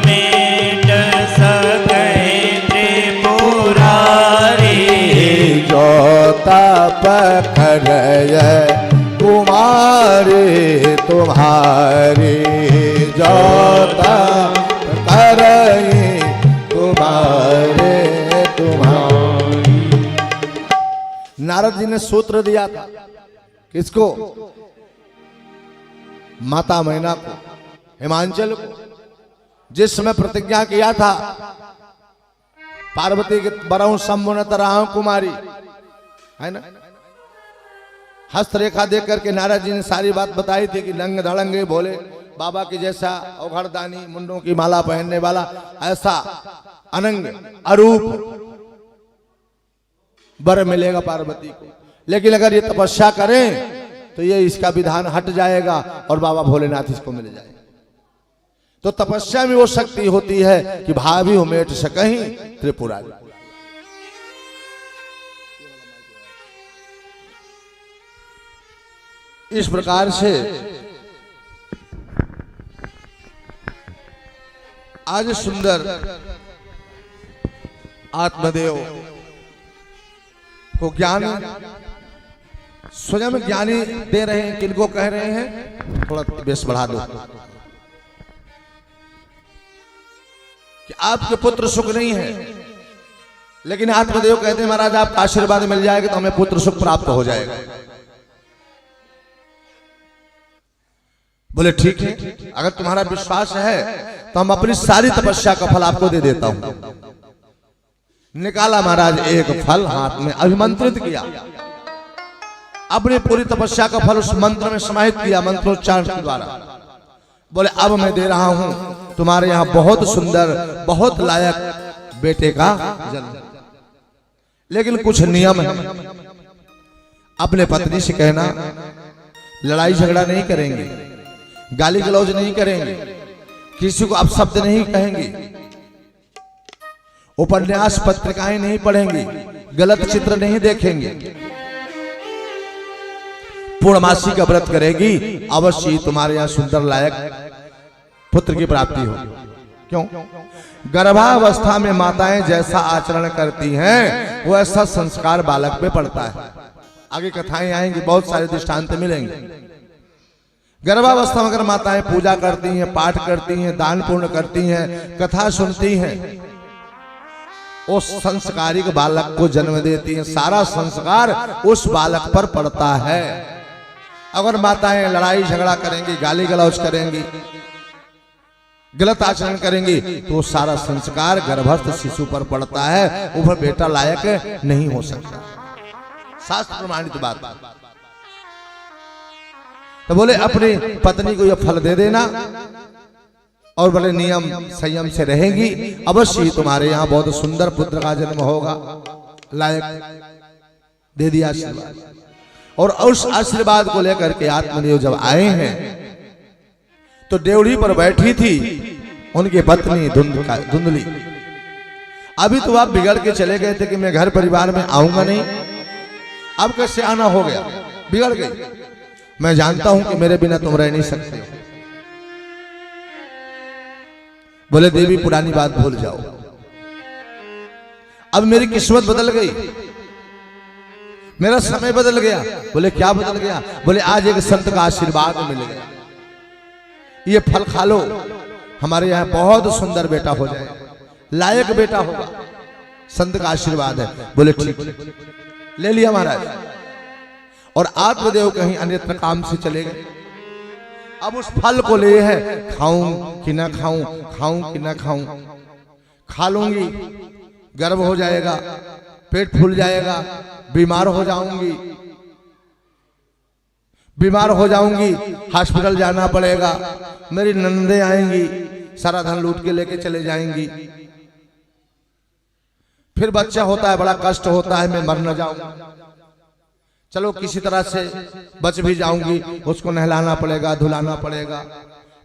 मेट सकहे त्रिपुरारी, जो तप करय कुमारी तुम्हारी, जो तप करय तुम्हारे तुम्हारी। नारद जी ने सूत्र दिया था किसको? माता मैना को, हिमांचल को। जिस समय प्रतिज्ञा किया था पार्वती के बरऊ सम्मुनत राम कुमारी, है ना, हस्तरेखा देख करके नारद जी ने सारी बात बताई थी कि नंग धड़ंगे भोले बाबा की जैसा औघड़दानी मुंडों की माला पहनने वाला ऐसा अनंग अरूप वर मिलेगा पार्वती को। लेकिन अगर ये तपस्या करें तो ये इसका विधान हट जाएगा और बाबा भोलेनाथ इसको मिल जाएगा। तो तपस्या में वो शक्ति होती है कि भाभी उमेट सकहीं त्रिपुरारी। इस प्रकार से आज सुंदर आत्मदेव को ज्ञान स्वयं ज्ञानी दे रहे हैं। किनको कह रहे हैं? थोड़ा बेस बढ़ा दो कि आपके पुत्र सुख नहीं है, लेकिन आत्मदेव कहते हैं महाराज आपका आशीर्वाद मिल जाएगा तो हमें पुत्र सुख प्राप्त हो जाएगा। बोले ठीक है, अगर तुम्हारा विश्वास है तो हम अपनी सारी तपस्या का फल आपको दे देता हूं। निकाला महाराज एक फल हाथ में, अभिमंत्रित किया, अपनी पूरी तपस्या का फल उस मंत्र में समाहित किया, मंत्रोच्चारण के द्वारा। बोले अब मैं दे रहा हूं तुम्हारे यहां बहुत सुंदर बहुत लायक बेटे का जन्म, लेकिन कुछ नियम है। अपने पत्नी से कहना लड़ाई झगड़ा नहीं करेंगे, गाली गलौज नहीं करेंगे, किसी को अपशब्द नहीं कहेंगे, उपन्यास पत्रिकाएं नहीं पढ़ेंगी, गलत चित्र नहीं देखेंगे, पूर्णमासी का व्रत करेगी, अवश्य ही तुम्हारे यहां सुंदर लायक पुत्र की प्राप्ति हो। क्यों? गर्भावस्था में माताएं जैसा आचरण करती हैं वैसा संस्कार बालक पे पड़ता है। आगे कथाएं आएंगी, बहुत सारे दृष्टांत मिलेंगे। गर्भावस्था में अगर माताएं पूजा करती हैं, पाठ करती हैं, दान पुण्य करती हैं, कथा सुनती हैं, उस संस्कारिक बालक को जन्म देती हैं। सारा संस्कार उस बालक पर पड़ता है। अगर माताएं लड़ाई झगड़ा करेंगी, गाली गलौज करेंगी, गलत आचरण करेंगी, तो सारा संस्कार गर्भस्थ शिशु पर पड़ता है, ऊपर बेटा लायक नहीं हो सकता। शास्त्र प्रमाणित बात। तो बोले अपनी पत्नी को यह फल दे देना और बड़े नियम संयम से रहेगी, अवश्य ही तुम्हारे यहाँ बहुत सुंदर पुत्र का जन्म होगा, लायक। दे दिया आशीर्वाद। और उस आशीर्वाद को लेकर के आत्मदेव जब आए हैं तो डेवढ़ी पर बैठी थी उनकी पत्नी धुंधली। अभी तो आप बिगड़ के चले गए थे कि मैं घर परिवार में आऊंगा नहीं, अब कैसे आना हो गया? बिगड़ गई। मैं जानता हूं कि मेरे बिना तुम रह नहीं सकते। बोले देवी पुरानी बात भूल जाओ, अब मेरी किस्मत बदल गई। मेरा समय बदल गया। बोले क्या बदल गया? बोले आज एक संत का आशीर्वाद मिल गया, ये फल खा लो, हमारे यहाँ बहुत सुंदर बेटा हो जाए, लायक बेटा होगा, संत का आशीर्वाद है। बोले ठीक, ले लिया महाराज। और आत्मदेव कहीं अन्यत्र काम से चले गए। अब उस फल को ले है, खाऊं कि ना खाऊं, खाऊं कि ना खाऊं, खा लूंगी गर्भ हो जाएगा, पेट फूल जाएगा, बीमार हो जाऊंगी, बीमार हो जाऊंगी, हॉस्पिटल जाना पड़ेगा, मेरी नंदे आएंगी, सारा धन लूट के लेके चले जाएंगी, फिर बच्चा होता है, बड़ा कष्ट होता है, मैं मर न जाऊं, चलो किसी तरह से बच भी जाऊंगी, उसको नहलाना पड़ेगा, धुलाना पड़ेगा,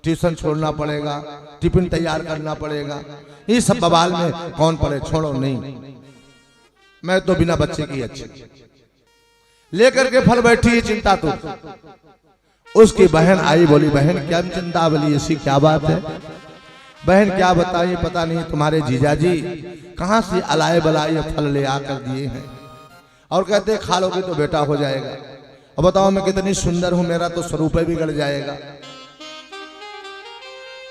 ट्यूशन छोड़ना पड़ेगा, टिफिन तैयार करना पड़ेगा, ये सब बवाल में कौन पड़े, छोड़ो नहीं, मैं तो बिना बच्चे की अच्छी। लेकर के फल बैठी है चिंता तो। उसकी बहन आई, बोली बहन क्या चिंता, बोली ऐसी क्या बात है? बहन क्या बताइए, पता नहीं तुम्हारे जीजाजी कहां से अलाए बलाए फल ले आकर दिए हैं और कहते खा लोगे तो बेटा हो जाएगा। अब बताओ मैं कितनी सुंदर हूं, मेरा तो स्वरूप बिगड़ जाएगा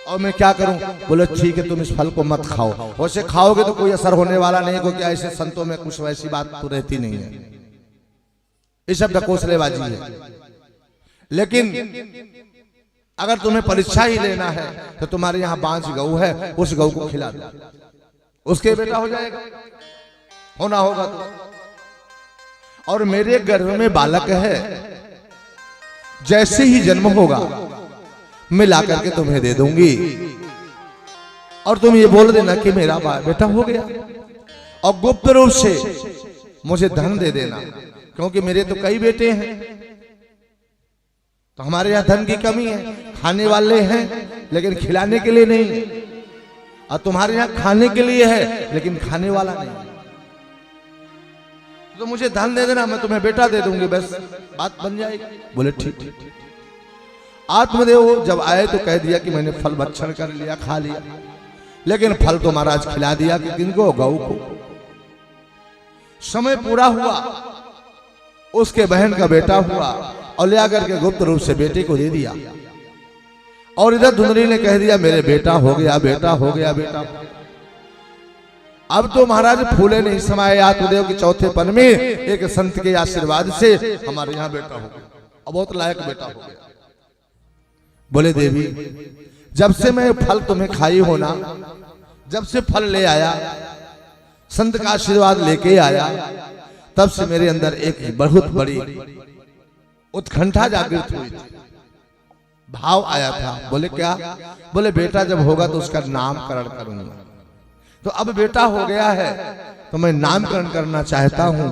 और मैं क्या करूं? बोले ठीक है तुम इस फल को मत खाओ, वैसे खाओगे तो कोई असर होने वाला नहीं, क्योंकि ऐसे संतों में कुछ वैसी बात तो रहती नहीं है, ये सब ढकोसलेबाजी है। लेकिन अगर तुम्हें परीक्षा ही लेना है तो तुम्हारे यहाँ 5 गऊ है, उस गऊ को खिला दो, उसके बेटा हो जाएगा, होना होगा तो। और मेरे गर्भ में बालक है, जैसे ही जन्म होगा मैं ला करके तुम्हें दे दूंगी और तुम ये बोल देना कि मेरा बेटा हो गया, और गुप्त रूप से मुझे धन दे देना, क्योंकि मेरे तो कई बेटे हैं, तो हमारे यहाँ धन की कमी है, खाने वाले हैं लेकिन खिलाने के लिए नहीं, और तुम्हारे यहाँ खाने के लिए है लेकिन खाने वाला नहीं, तो मुझे धन दे देना, मैं तुम्हें बेटा दे दूंगी, बस बात बन जाएगी। बोले ठीक। आत्मदेव जब आए तो कह दिया कि मैंने फल भक्षण कर लिया, खा लिया, लेकिन फल तो महाराज खिला दिया कि किनको? गऊ को। समय पूरा हुआ, उसके बहन का बेटा हुआ और ले आकर के गुप्त रूप से बेटे को दे दिया, और इधर धुंधली ने कह दिया मेरे बेटा हो गया, बेटा हो गया, बेटा। अब तो महाराज फूले नहीं समाये, आत्मदेव के चौथे पन में एक संत के आशीर्वाद से हमारे यहाँ बेटा हो गया, और बहुत लायक बेटा हो गया। बोले देवी जब से मैं फल तुम्हें खाई हो ना, जब से फल ले आया, संत का आशीर्वाद लेके आया, तब से मेरे अंदर एक बहुत बड़ी उत्कंठा जागृत हुई थी, भाव आया था। बोले क्या? बोले बेटा जब होगा तो उसका नामकरण करूंगा, तो अब बेटा हो गया है तो मैं नामकरण करना चाहता हूं।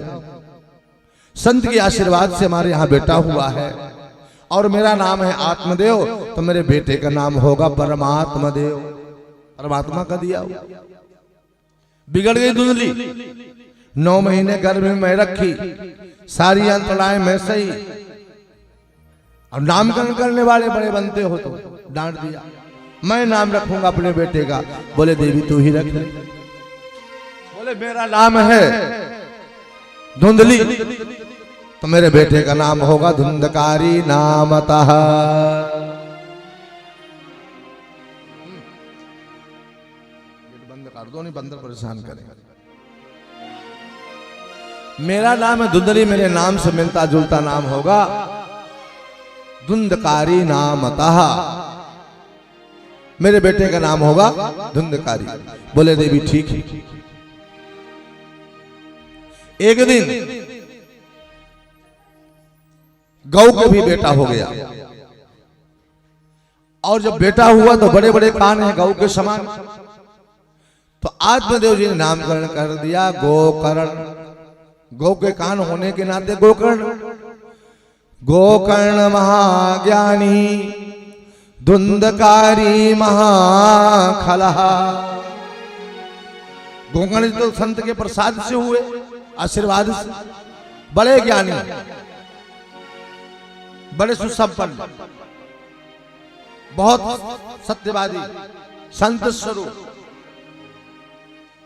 संत के आशीर्वाद से हमारे यहाँ बेटा हुआ है और मेरा नाम है आत्मदेव, तो मेरे बेटे का नाम होगा परमात्मा देव, परमात्मा का दिया हुआ। बिगड़ गई धुंधली, 9 महीने गर्भ में मैं रखी, सारी अंतराएं मैं सही, और नामकरण करने वाले बड़े बनते हो तो डांट दिया, मैं नाम रखूंगा अपने बेटे का। बोले देवी तू ही रख ले। बोले मेरा नाम है धुंधली, तो मेरे बेटे का नाम होगा धुंधकारी नामतः। बंद कर दो, नहीं बंदर परेशान करेंगे। मेरा नाम है धुंधली, मेरे नाम से मिलता जुलता नाम होगा धुंधकारी नामतः, मेरे बेटे का नाम होगा धुंधकारी। बोले देवी ठीक है। एक दिन गौ को भी बेटा हो गया, और जब बेटा हुआ तो बड़े बड़े कान हैं गौ के समान, तो आत्मदेव जी ने नामकरण कर दिया गोकर्ण। गौ के कान होने के नाते गोकर्ण। गोकर्ण महाज्ञानी धुंधकारी महाखलः। गोकर्ण तो संत के प्रसाद से हुए, आशीर्वाद से, बड़े ज्ञानी, बड़े सुसंपन्न, बहुत सत्यवादी, संत स्वरूप,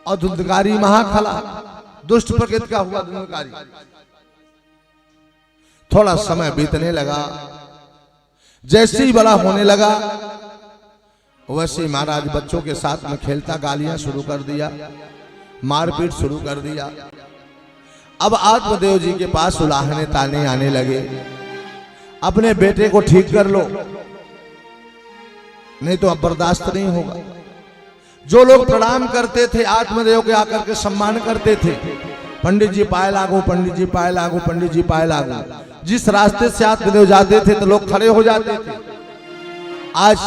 और धुंधकारी महाखला, दुष्ट प्रकृति का हुआ धुंधकारी। थोड़ा समय बीतने लगा, जैसे ही बड़ा होने लगा वैसे ही महाराज बच्चों के साथ में खेलता, गालियां शुरू कर दिया, मारपीट शुरू कर दिया। अब आत्मदेव जी के पास उलाहने ताने आने लगे, अपने बेटे को ठीक कर लो, नहीं तो अब बर्दाश्त नहीं होगा। जो लोग प्रणाम करते थे आत्मदेव के आकर के सम्मान करते थे, पंडित जी पाए लागू, पंडित जी पाए लागू, पंडित जी पाए लागू, जिस रास्ते से आत्मदेव जाते थे तो लोग खड़े हो जाते थे। आज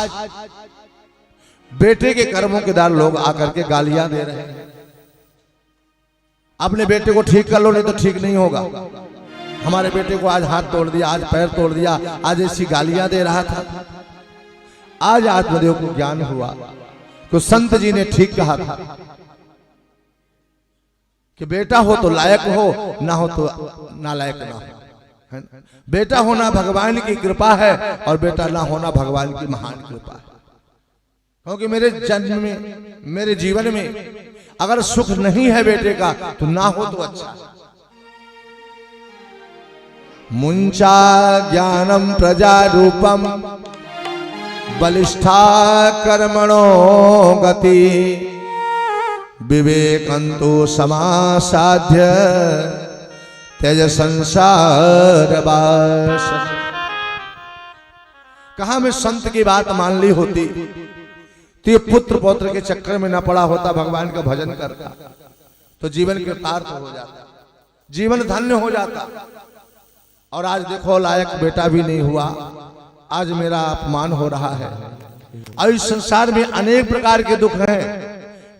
बेटे के कर्मों के दार लोग आकर के गालियां दे रहे हैं, अपने बेटे को ठीक कर लो नहीं तो ठीक नहीं होगा। हमारे बेटे को आज हाथ तोड़ दिया, आज पैर तोड़ दिया, आज ऐसी गालियां दे रहा था। आज आत्मदेव को ज्ञान हुआ तो संत जी ने ठीक कहा था कि बेटा हो तो लायक हो, ना हो तो नालायक ना हो। बेटा होना भगवान की कृपा है और बेटा ना होना भगवान की महान कृपा है। क्योंकि मेरे जन्म में, मेरे जीवन में अगर सुख नहीं है बेटे का तो ना हो तो अच्छा। मुंचा ज्ञानम प्रजा रूपम बलिष्ठा कर्मणो गति विवेकंतो समासाध्य तेज संसार वास। कहा मैं संत की बात मान ली होती तो ये पुत्र पौत्र के चक्कर में ना पड़ा होता, भगवान का भजन करता तो जीवन कृतार्थ हो जाता, जीवन धन्य हो जाता। और आज देखो लायक बेटा भी नहीं हुआ, आज मेरा अपमान हो रहा है। और इस संसार में अनेक प्रकार के दुख हैं,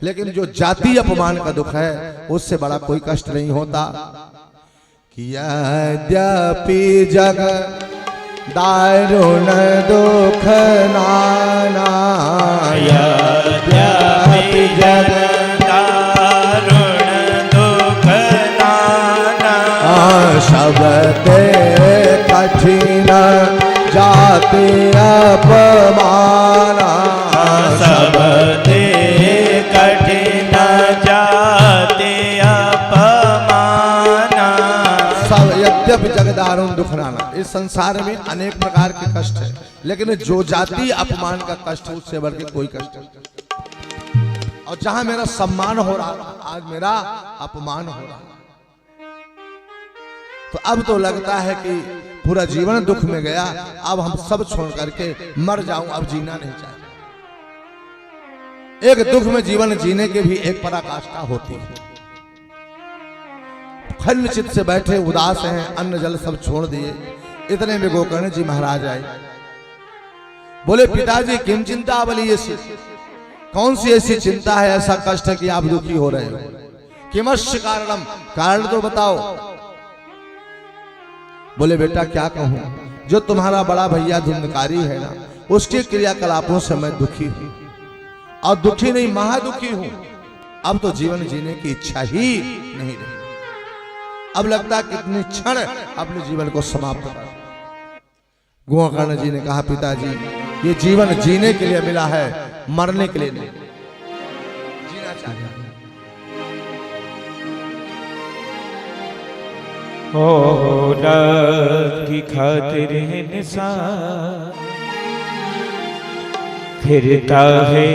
लेकिन जो जाति अपमान का दुख है उससे बड़ा कोई कष्ट नहीं होता। कि यद्यपि जग दारुण दुख नाना, यद्यपि जग दारुण दुख नाना, सबते कठिन जाति अपमाना, सबते कठिन जाति अपमाना। सब यद्यपि जगदारुण दुख नाना, इस संसार में अनेक प्रकार के कष्ट है, लेकिन जो जाति अपमान का कष्ट है उससे बढ़ के कोई कष्ट नहीं। और जहां मेरा सम्मान हो रहा था आज मेरा अपमान हो रहा। तो अब तो लगता है कि पूरा जीवन दुख में गया, अब हम सब छोड़ करके मर जाऊं, अब जीना नहीं चाहिए। एक दुख में जीवन जीने के भी एक पराकाष्ठा होती है। खल्ल चित्त से बैठे उदास हैं, अन्न जल सब छोड़ दिए। इतने में गोकर्ण जी महाराज आए, बोले पिताजी किम चिंता बली, ऐसी कौन सी ऐसी चिंता है, ऐसा कष्ट है कि आप दुखी हो रहे हो? किमस्य कारणम, कारण तो बताओ। बोले बेटा क्या कहूं, जो तुम्हारा बड़ा भैया धुंधकारी है ना, उसके क्रियाकलापों से मैं दुखी हूं, और दुखी नहीं महादुखी हूं। अब तो जीवन जीने की इच्छा ही नहीं रही। अब लगता है कितनी क्षण अपने जीवन को समाप्त कर। गोकर्ण जी ने कहा पिताजी ये जीवन जीने के लिए मिला है, मरने के लिए नहीं। जीना चाहिए। औलाद की खातिर इंसान फिरता है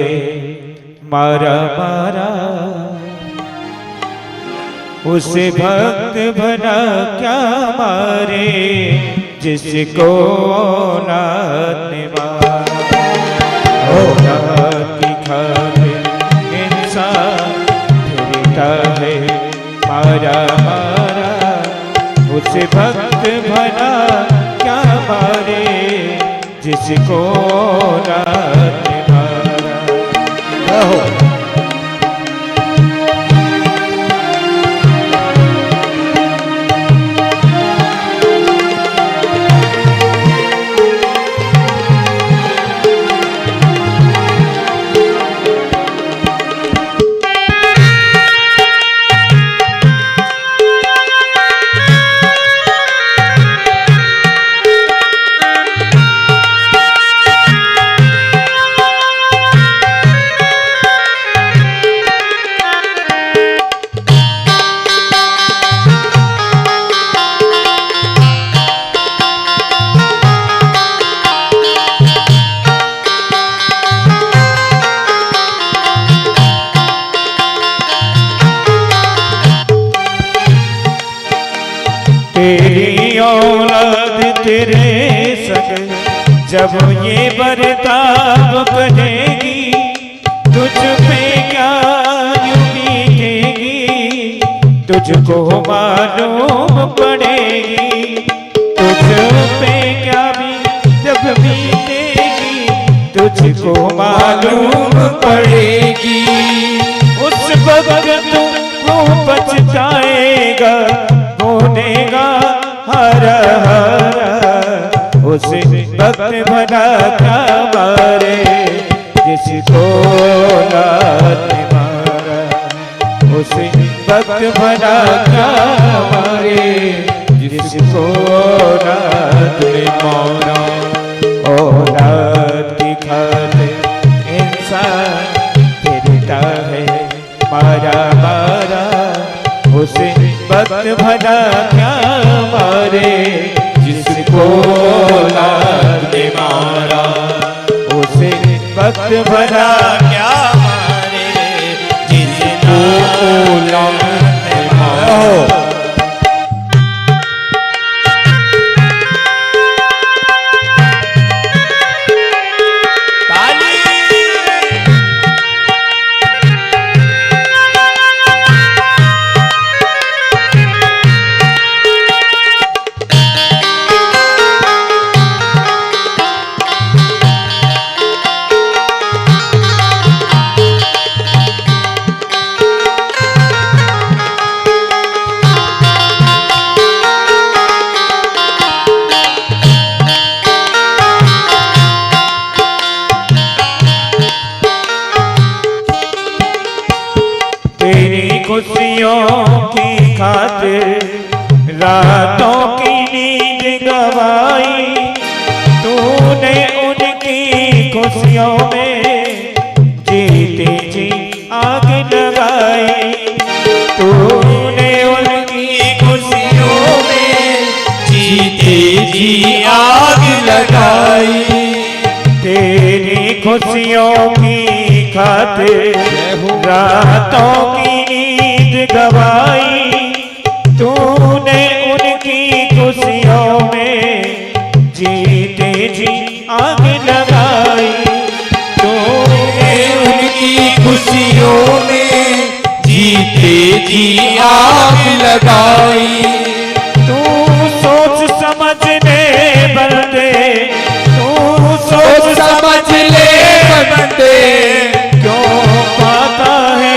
मारा मारा, उसे भक्त भला क्या मारे जिसको औलाद ने मारा। औलाद की खातिर इंसान फिरता है मारा मारा, उसे भक्त भला क्या मारे जिसको औलाद ने मारा। तेरी औलाद तेरे संग जब ये बर्ताव करेगी, तुझ पे क्या यूं बीतेगी, तुझको मालूम पड़ेगी। तुझ पे क्या भी जब बीतेगी, तुझको मालूम पड़ेगी। उस वक्त तू पछताएगा, बोलेगा हरा हरा। उस वक्त भला क्या मारे जिसको लात मारा। उस वक्त भला क्या मारे जिसको लात मारा। औलाद की खातिर इंसान फिरता है मारा मारा। उस वक्त भला क्या मारे जिसको औलाद ने मारा। उस वक्त भला क्या मारे जिसको औलाद ने मारा। खुशियों की खातिर रातों की नींद गवाई। तूने उनकी खुशियों में जीते जी आग लगाई। तूने उनकी खुशियों में जीते जी आग लगाई। तेरी खुशियों की खातिर रातों की नींद गवाई। तूने उनकी खुशियों में जीते जी आग लगाई। तूने उनकी खुशियों में जीते जी आग लगाई। तू सोच समझने बंदे, तू सोच समझ ले बंदे, क्यों पाता है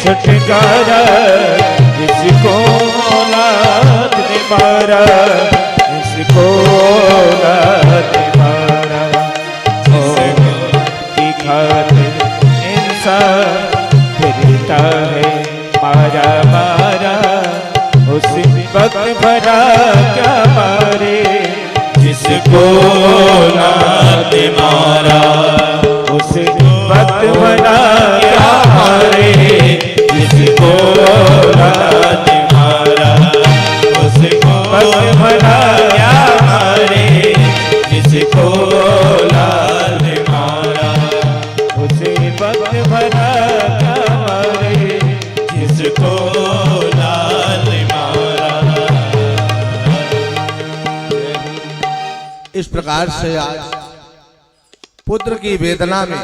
छुटकारा जिसको औलाद ने मारा। जिसको औलाद ने मारा। की खातिर इंसान फिरता है मारा मारा। उस वक्त भरा क्या मारे जिसको औलाद ने मारा। उस वक्त भरा क्या मारे जिसको औलाद ने मारा। उस वक्त भरा क्या मारे जिसको औलाद ने मारा। उस वक्त भरा क्या मारे जिसको औलाद ने मारा। इस प्रकार से आज पुत्र की वेदना में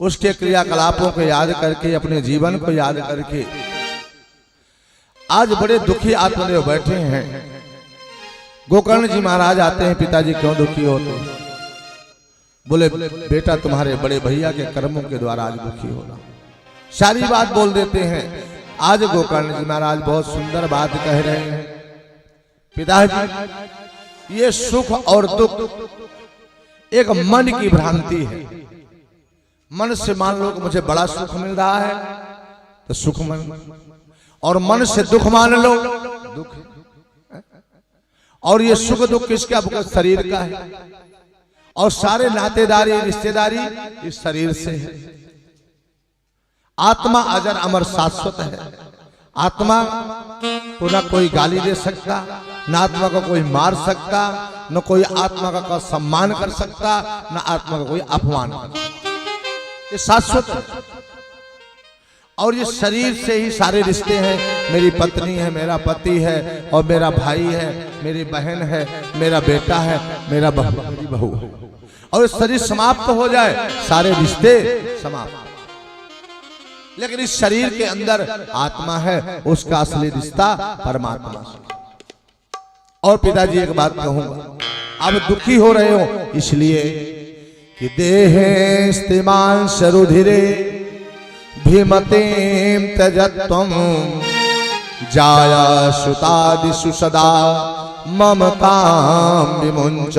उसके क्रियाकलापों को याद करके, अपने जीवन को याद करके आज बड़े दुखी आत्मदेव बैठे हैं। गोकर्ण जी महाराज आते हैं, पिताजी क्यों दुखी होते हैं? बोले बेटा तुम्हारे बड़े भैया के कर्मों के द्वारा आज दुखी होना। सारी बात बोल देते हैं। आज गोकर्ण जी महाराज बहुत सुंदर बात कह रहे हैं। पिताजी ये सुख और दुख एक मन की भ्रांति है। मन से मान लो कि मुझे बड़ा सुख मिल रहा है तो सुख मन, और मन से दुख मान लो दुख। और ये सुख दुख किसका? शरीर का है। और सारे नातेदारी रिश्तेदारी इस शरीर से है। आत्मा अजर अमर शाश्वत है। आत्मा को ना कोई गाली दे सकता, ना आत्मा को कोई मार सकता, न कोई आत्मा का सम्मान कर सकता, न आत्मा का कोई अपमान कर सकता। ये शाश्वत है। और ये शरीर से ही सारे रिश्ते हैं। मेरी पत्नी है, मेरा पति है, और मेरा भाई है, मेरी बहन है, मेरा बेटा है, मेरी बहू है। और शरीर समाप्त हो जाए, सारे रिश्ते समाप्त। लेकिन इस शरीर के अंदर आत्मा है, उसका असली रिश्ता परमात्मा से। और पिताजी एक बात कहूंगा, अब दुखी हो रहे हो इसलिए कि देहे स्तिमान शरुधिरे भीमतीम त्यजत्वम जाया सुतादिषु सदा ममतां विमुञ्च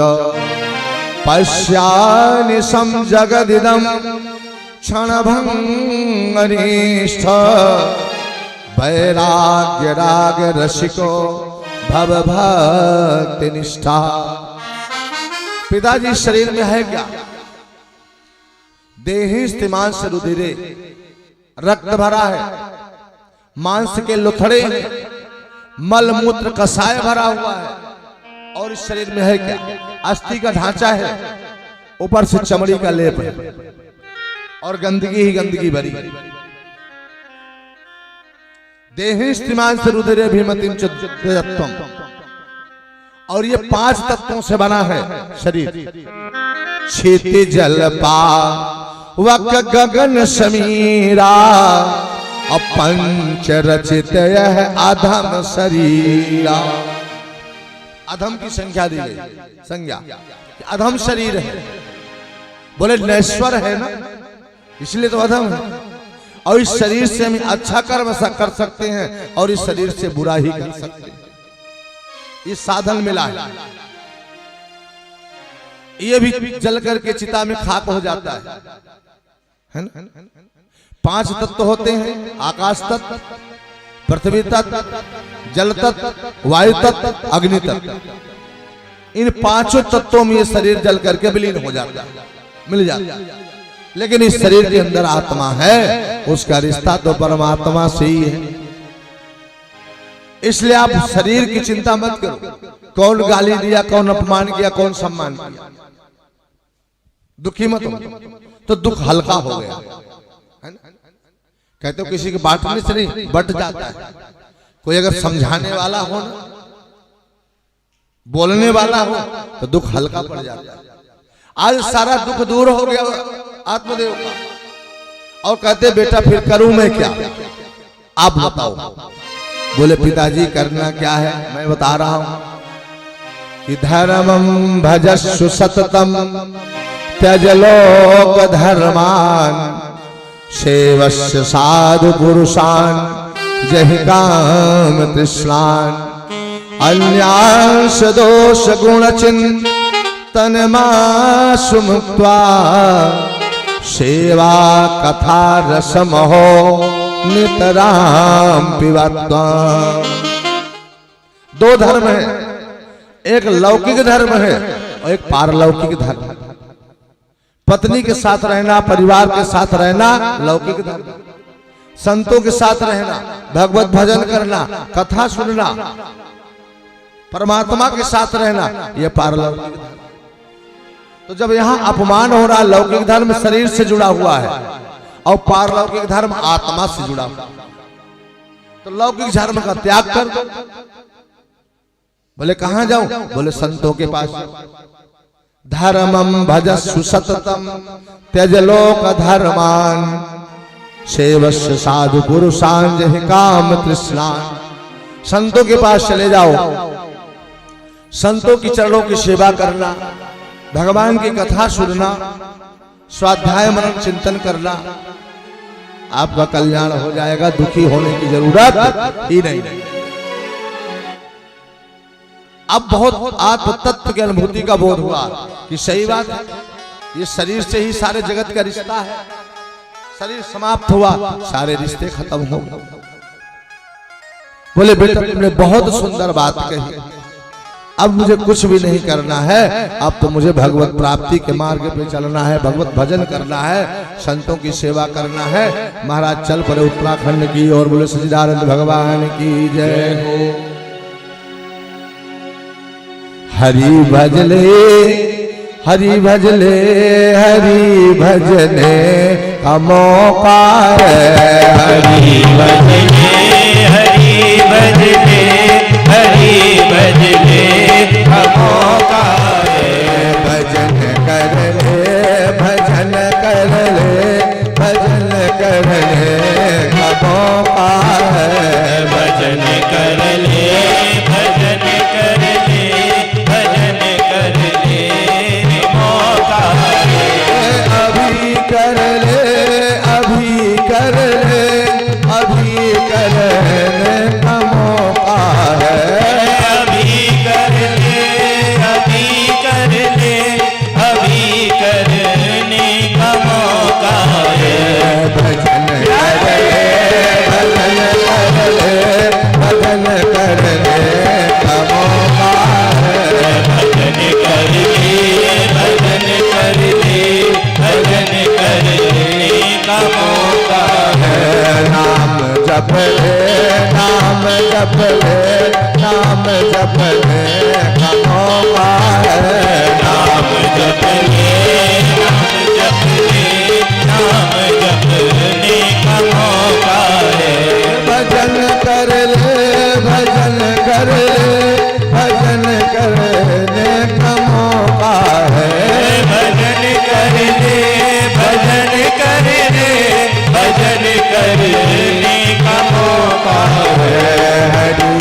पश्यानिशं जगदिदं क्षणभङ्गनिष्ठ वैराग्य राग रसिको भव भक्ति निष्ठा। पिताजी शरीर में है क्या? देहि स्तिमांस रुधिरे, रक्त भरा है, मांस के लुथड़े हैं, मल मूत्र कसाय भरा हुआ है। और इस शरीर में है क्या? अस्थि का ढांचा है, ऊपर से चमड़ी का लेप है, और गंदगी ही गंदगी भरी। देहि स्तिमांस रुधिरे भीमतिम त्यजत्वम। और ये 5 तत्वों से बना है शरीर। क्षिति जलपा वक गगन समीरा, अपंच रचित यह अधम शरीरा। अधम की संख्या दी गई, संज्ञा अधम शरीर है। बोले नश्वर है ना, इसलिए तो अधम है। और इस शरीर से हम अच्छा कर्म कर सकते हैं, और इस शरीर से बुरा ही कर सकते हैं। ये साधन मिला है। ये भी जल करके चिता में खाक हो जाता है ना। 5 तत्व होते हैं, आकाश तत्व, पृथ्वी तत्व, जल तत्व, वायु तत्व, अग्नि तत्व। इन 5 तत्वों में ये शरीर जल करके विलीन हो जाता है, मिल जाता है। लेकिन इस शरीर के अंदर आत्मा है, उसका रिश्ता तो परमात्मा से ही है। इसलिए आप शरीर की चिंता मत करो, कौन गाली दिया, कौन अपमान किया, कौन सम्मान किया, दुखी मत हो, तो दुख हल्का हो गया है ना। कहते हो किसी के बांटने से नहीं बट जाता है। कोई अगर समझाने वाला हो ना, बोलने वाला हो, तो दुख हल्का पड़ जाता है। आज सारा दुख दूर हो गया आत्मदेव का। और कहते बेटा फिर करूं मैं क्या, आप बताओ। बोले पिताजी करना क्या है, मैं बता रहा हूं कि धर्मं भजस्सु सततम त्यज लोक धर्मान सेवस्य साधु पुरुषान जहि काम तृष्णान अन्यांश दोष गुण चिंतन मासु मुक्त्वा सेवा कथा रसमहो नितराम पिबत्वा। 2 धर्म है, एक लौकिक धर्म है और एक पारलौकिक धर्म। पत्नी के साथ रहना, परिवार के साथ रहना लौकिक धर्म, संतों के साथ रहना, भगवत भजन करना, कथा सुनना, परमात्मा के साथ रहना, यह पारलौकिक धर्म। तो जब यहां अपमान हो रहा, लौकिक धर्म शरीर से जुड़ा हुआ है और पारलौकिक धर्म आत्मा से जुड़ा हुआ, तो लौकिक धर्म का त्याग कर दो। बोले कहां जाऊं? बोले संतों के पास। धर्मं भजस्सु सततम त्यज लोक धर्मान सेवस्य साधु पुरुषान जहि काम तृष्णान। संतों के पास चले जाओ, संतों की चरणों की सेवा करना, भगवान की कथा सुनना, स्वाध्याय मनन चिंतन करना, आपका कल्याण हो जाएगा। दुखी होने की जरूरत ही नहीं। अब बहुत आत्म तत्व की अनुभूति का बोध हुआ कि सही बात है, ये शरीर से ही सारे जगत का रिश्ता है। शरीर समाप्त हुआ, सारे रिश्ते खत्म हो गए। बोले बेटा तुमने बहुत सुंदर बात कही, अब मुझे कुछ भी नहीं करना है, अब तो मुझे भगवत प्राप्ति के मार्ग पे चलना है, भगवत भजन करना है, संतों की सेवा करना है। महाराज चल पड़े उत्तराखंड की ओर। बोले सच्चिदानंद भगवान की जय हो। हरि भजले हरि भजले हरि भजने का मौका है। हरि भजने हरि भजने हरि भजने का मौका है। भजन कर ले भजन कर ले भजन कर ले का मौका है। भजन कर ले भजन कर ले भजन कर ले मौका है। अभी कर ले अभी कर ले अभी करने का मौका है। अभी कर ले अभी कर ले अभी करने का मौका है। भजन कर ले भजन कर ले भजन करने का मौका है। भजन कर ले भजन कर ले भजन करने का मौका है। नाम जप ले नाम जप ले नाम जप ले का मौका है। नाम जप ले नाम जप ले नाम जपने का मौका है। भजन कर ले भजन कर ले भजन करने का मौका है। भजन कर ले भजन कर ले भजन करने का मौका है। हरि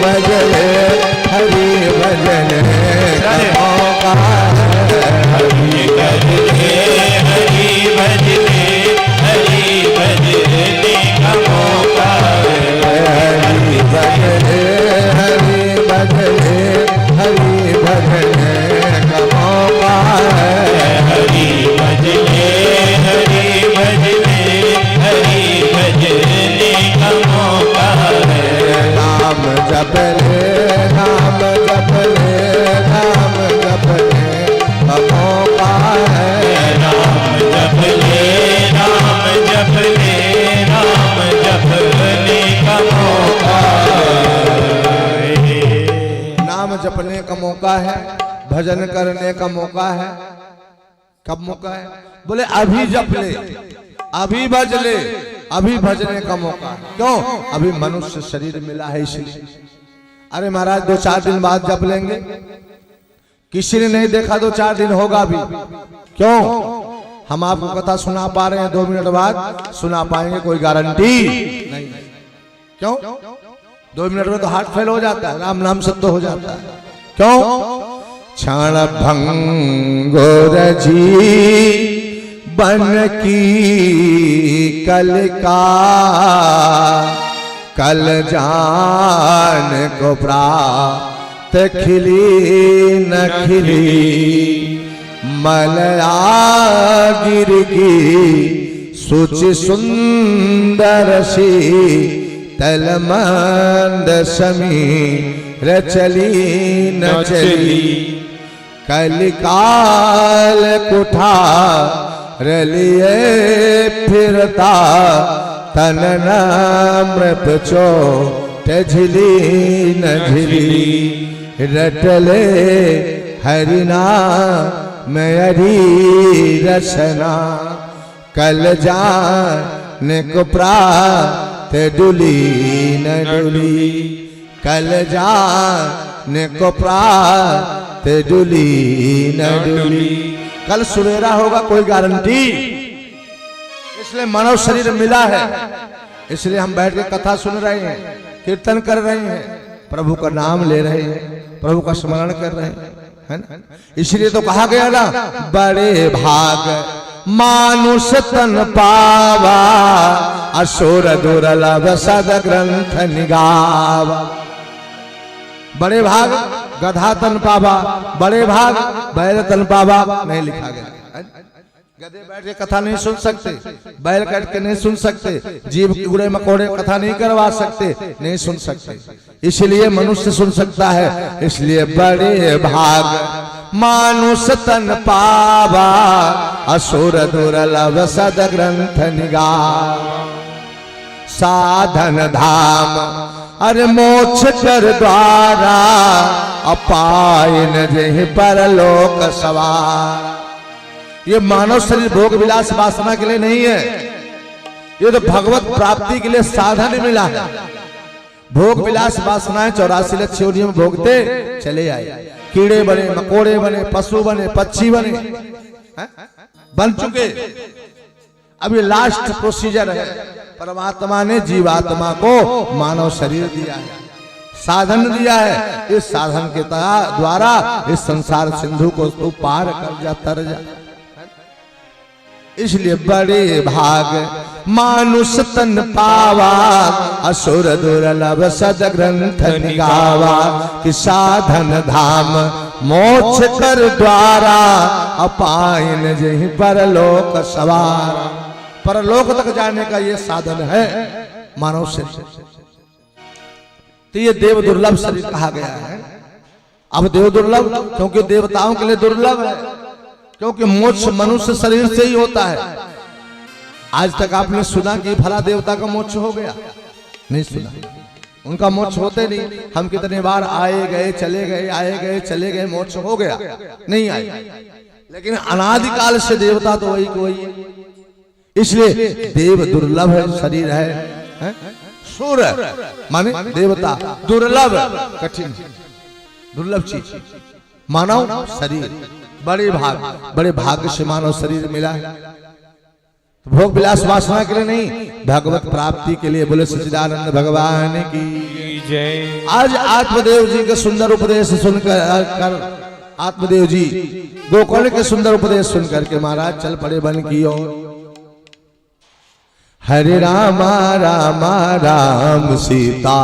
भजन हरि भजन का मौका है। हरि कर ले हरि भजने हरि भजने का मौका है। हरि भजन हरि भजन हरि भजन का मौका है। हरि भजने हरि भजने हरि भजने का मौका है। नाम जप ले नाम जप ले नाम जप ले का मौका है। नाम जप ले नाम जप ले नाम जपने का मौका है। नाम जपने का मौका है भजन करने का मौका है। कब मौका है? बोले अभी जप ले अभी भज ले अभी भजने का मौका है। क्यों? अभी मनुष्य शरीर मिला है इसलिए। अरे महाराज 2-4 दिन बाद जप लेंगे, किसी ने नहीं देखा 2-4 दिन होगा भी। क्यों? हम आपको कथा सुना पा रहे हैं, 2 मिनट बाद सुना पाएंगे, कोई गारंटी नहीं। क्यों? 2 मिनट में तो हार्ट फेल हो जाता है, राम नाम सत्य हो जाता है। क्यों? क्षण भंगुर जी बन की कल का कल जान को प्राप्त खिली न खिली मलया गिर की सुच सुंदर सी तलमंद समीर चली न चली कलिकाल कुठा रलिए फिरता तन नमृत चोट झिली न झिली रटले हरिना में हरी रसना कल जान को प्रात डुली न डुली कल जान को प्रात डुली न डुली। कल सुबेरा होगा कोई गारंटी? इसलिए मानव शरीर मिला है, इसलिए हम बैठ के कथा सुन रहे हैं, कीर्तन कर रहे हैं, प्रभु का नाम ले रहे हैं, प्रभु का स्मरण कर रहे हैं, है ना? इसलिए तो कहा गया ना, बड़े भाग मानुष तन पावा असुर दुर्लभ सद ग्रंथ निगावा। बड़े भाग गधा तन पावा, बड़े भाग बैल तन पावा नहीं लिखा गया। गधे बैठ के कथा नहीं सुन सकते, बैल कट के नहीं सुन सकते, जीव कीड़े मकोड़े कथा नहीं करवा सकते, नहीं सुन सकते, इसलिए मनुष्य सुन सकता है। इसलिए बड़े भाग मानुष तन पावा असुर दुर्लभ सद ग्रंथ निगावा। साधन धाम अरे मोक्ष कर द्वारा अपायन जहि परलोक सवार। ये मानव शरीर भोग विलास वासना के लिए नहीं है, ये तो भगवत प्राप्ति के लिए साधन मिला है। भोग विलास वासनाएं 84 लक्ष योनियों में भोगते चले आए, कीड़े बने, मकोड़े बने, पशु बने, पक्षी बने, बन चुके। अब ये लास्ट प्रोसीजर है। परमात्मा ने जीवात्मा को मानव शरीर दिया है, साधन दिया है। इस साधन के द्वारा इस संसार सिंधु को तू पार कर जा, तर जा। इसलिए बड़े भाग मानुष तन पावा, असुर दुर्लभ सद ग्रंथ निगावा। कि साधन धाम मोक्ष कर द्वारा, अपायन जहि परलोक सवार। परलोक तक जाने का ये साधन है मानव शरीर। तो ये देव दुर्लभ शरीर कहा गया है। अब देव दुर्लभ क्योंकि देवताओं के लिए दुर्लभ है, क्योंकि मोक्ष मनुष्य शरीर से ही होता है। आज तक आपने सुना कि भला देवता का मोक्ष हो गया? नहीं सुना। उनका मोक्ष होते नहीं। हम कितने बार आए गए चले गए, आए गए चले गए, मोक्ष हो गया? नहीं आए। लेकिन अनादिकाल से देवता तो वही कोई है। इसलिए देव दुर्लभ शरीर है। सुर माने देवता, दुर्लभ कठिन, दुर्लभ चीज मानव शरीर। बड़े भाग्य से मानव शरीर मिला है। भोग विलास वासना के लिए नहीं, भगवत प्राप्ति के लिए। बोले सच्चिदानंद भगवान की जय। आज आत्मदेव जी के सुंदर उपदेश सुनकर, आत्मदेव जी गोकर्ण के सुंदर उपदेश सुनकर के महाराज चल पड़े वन की ओर। हरे रामा रामा राम सीता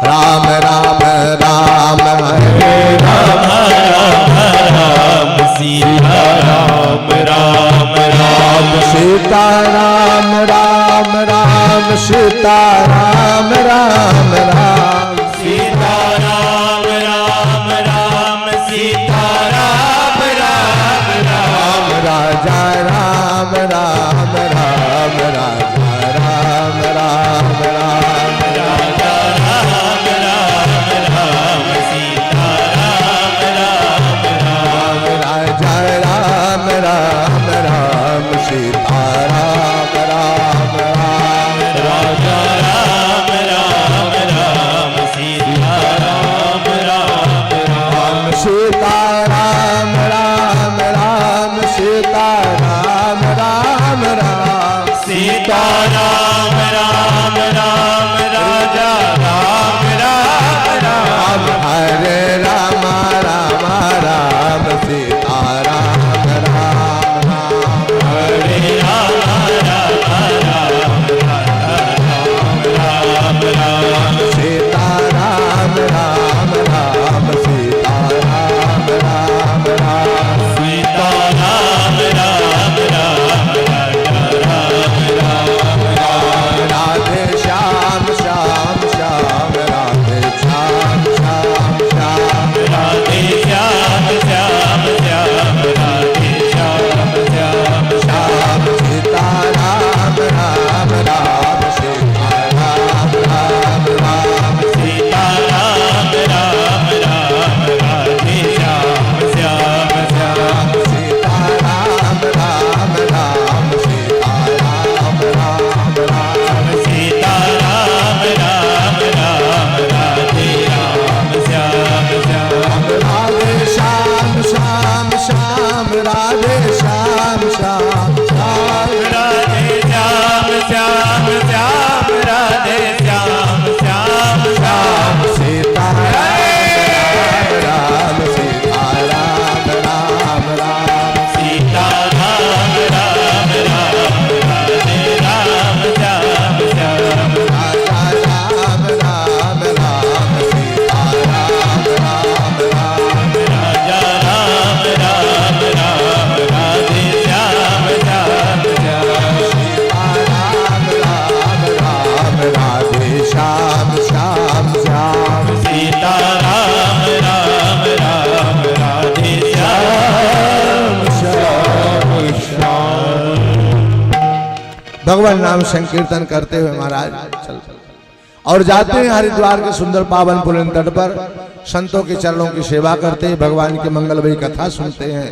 राम राम राम, हरे रामा राम सीता राम राम राम, सीता राम राम राम, सीता राम राम राम, सीता राम राम राम, सीता राम राम राम, राजा राम राम राम, राजा राम राम राम, राजा राम राम राम, सीता राम राम राम, राजा राम राम राम, सीता राम राम राम, राजा राम राम राम, सीता राम राम राम, सीता राम राम राम, सीता राम राम राम, सीता राम राम राम, राजा राम राम राम, हरे राम राम राम, सीता राम राम राम, हरे राम राम राम, राम राम, सीता राम राम राम, सीता राम राम राम, सीता राम राम राम, राजा राम राम, राधे श्याम श्याम श्याम, राधे श्याम श्याम श्याम, राधे श्याम श्याम श्याम, राधे श्याम श्याम श्याम, सीता राम राम राम, सीता राम राम राम, सीता राम राम राम, राधे श्याम श्याम श्याम, सीता राम राम राम, सीता राम राम राम, सीता राम राम राम, राधे राम श्याम श्याम, राधे श्याम श्याम श्याम, राधे श्याम श्याम श्याम, राधे श्याम श्याम श्याम, राधे श्याम श्याम श्याम, सीता राम राम, सीता राम राम राम, सीता राम राम राम, राधे राम श्याम श्याम, राजा राम राम राम, सीता राम राम राम, राजा राम राम राम, राधे श्याम श्याम श्याम, सीता राम राम राम, राधे श्याम श्याम श्याम, सीता राम राम राम, राधे श्याम श्याम श्याम। भगवान नाम संकीर्तन करते हुए महाराज चल और जाते हैं हरिद्वार के सुंदर पावन पुलिन तट पर। संतों के चरणों की सेवा करते हैं, भगवान की मंगलमयी कथा सुनते हैं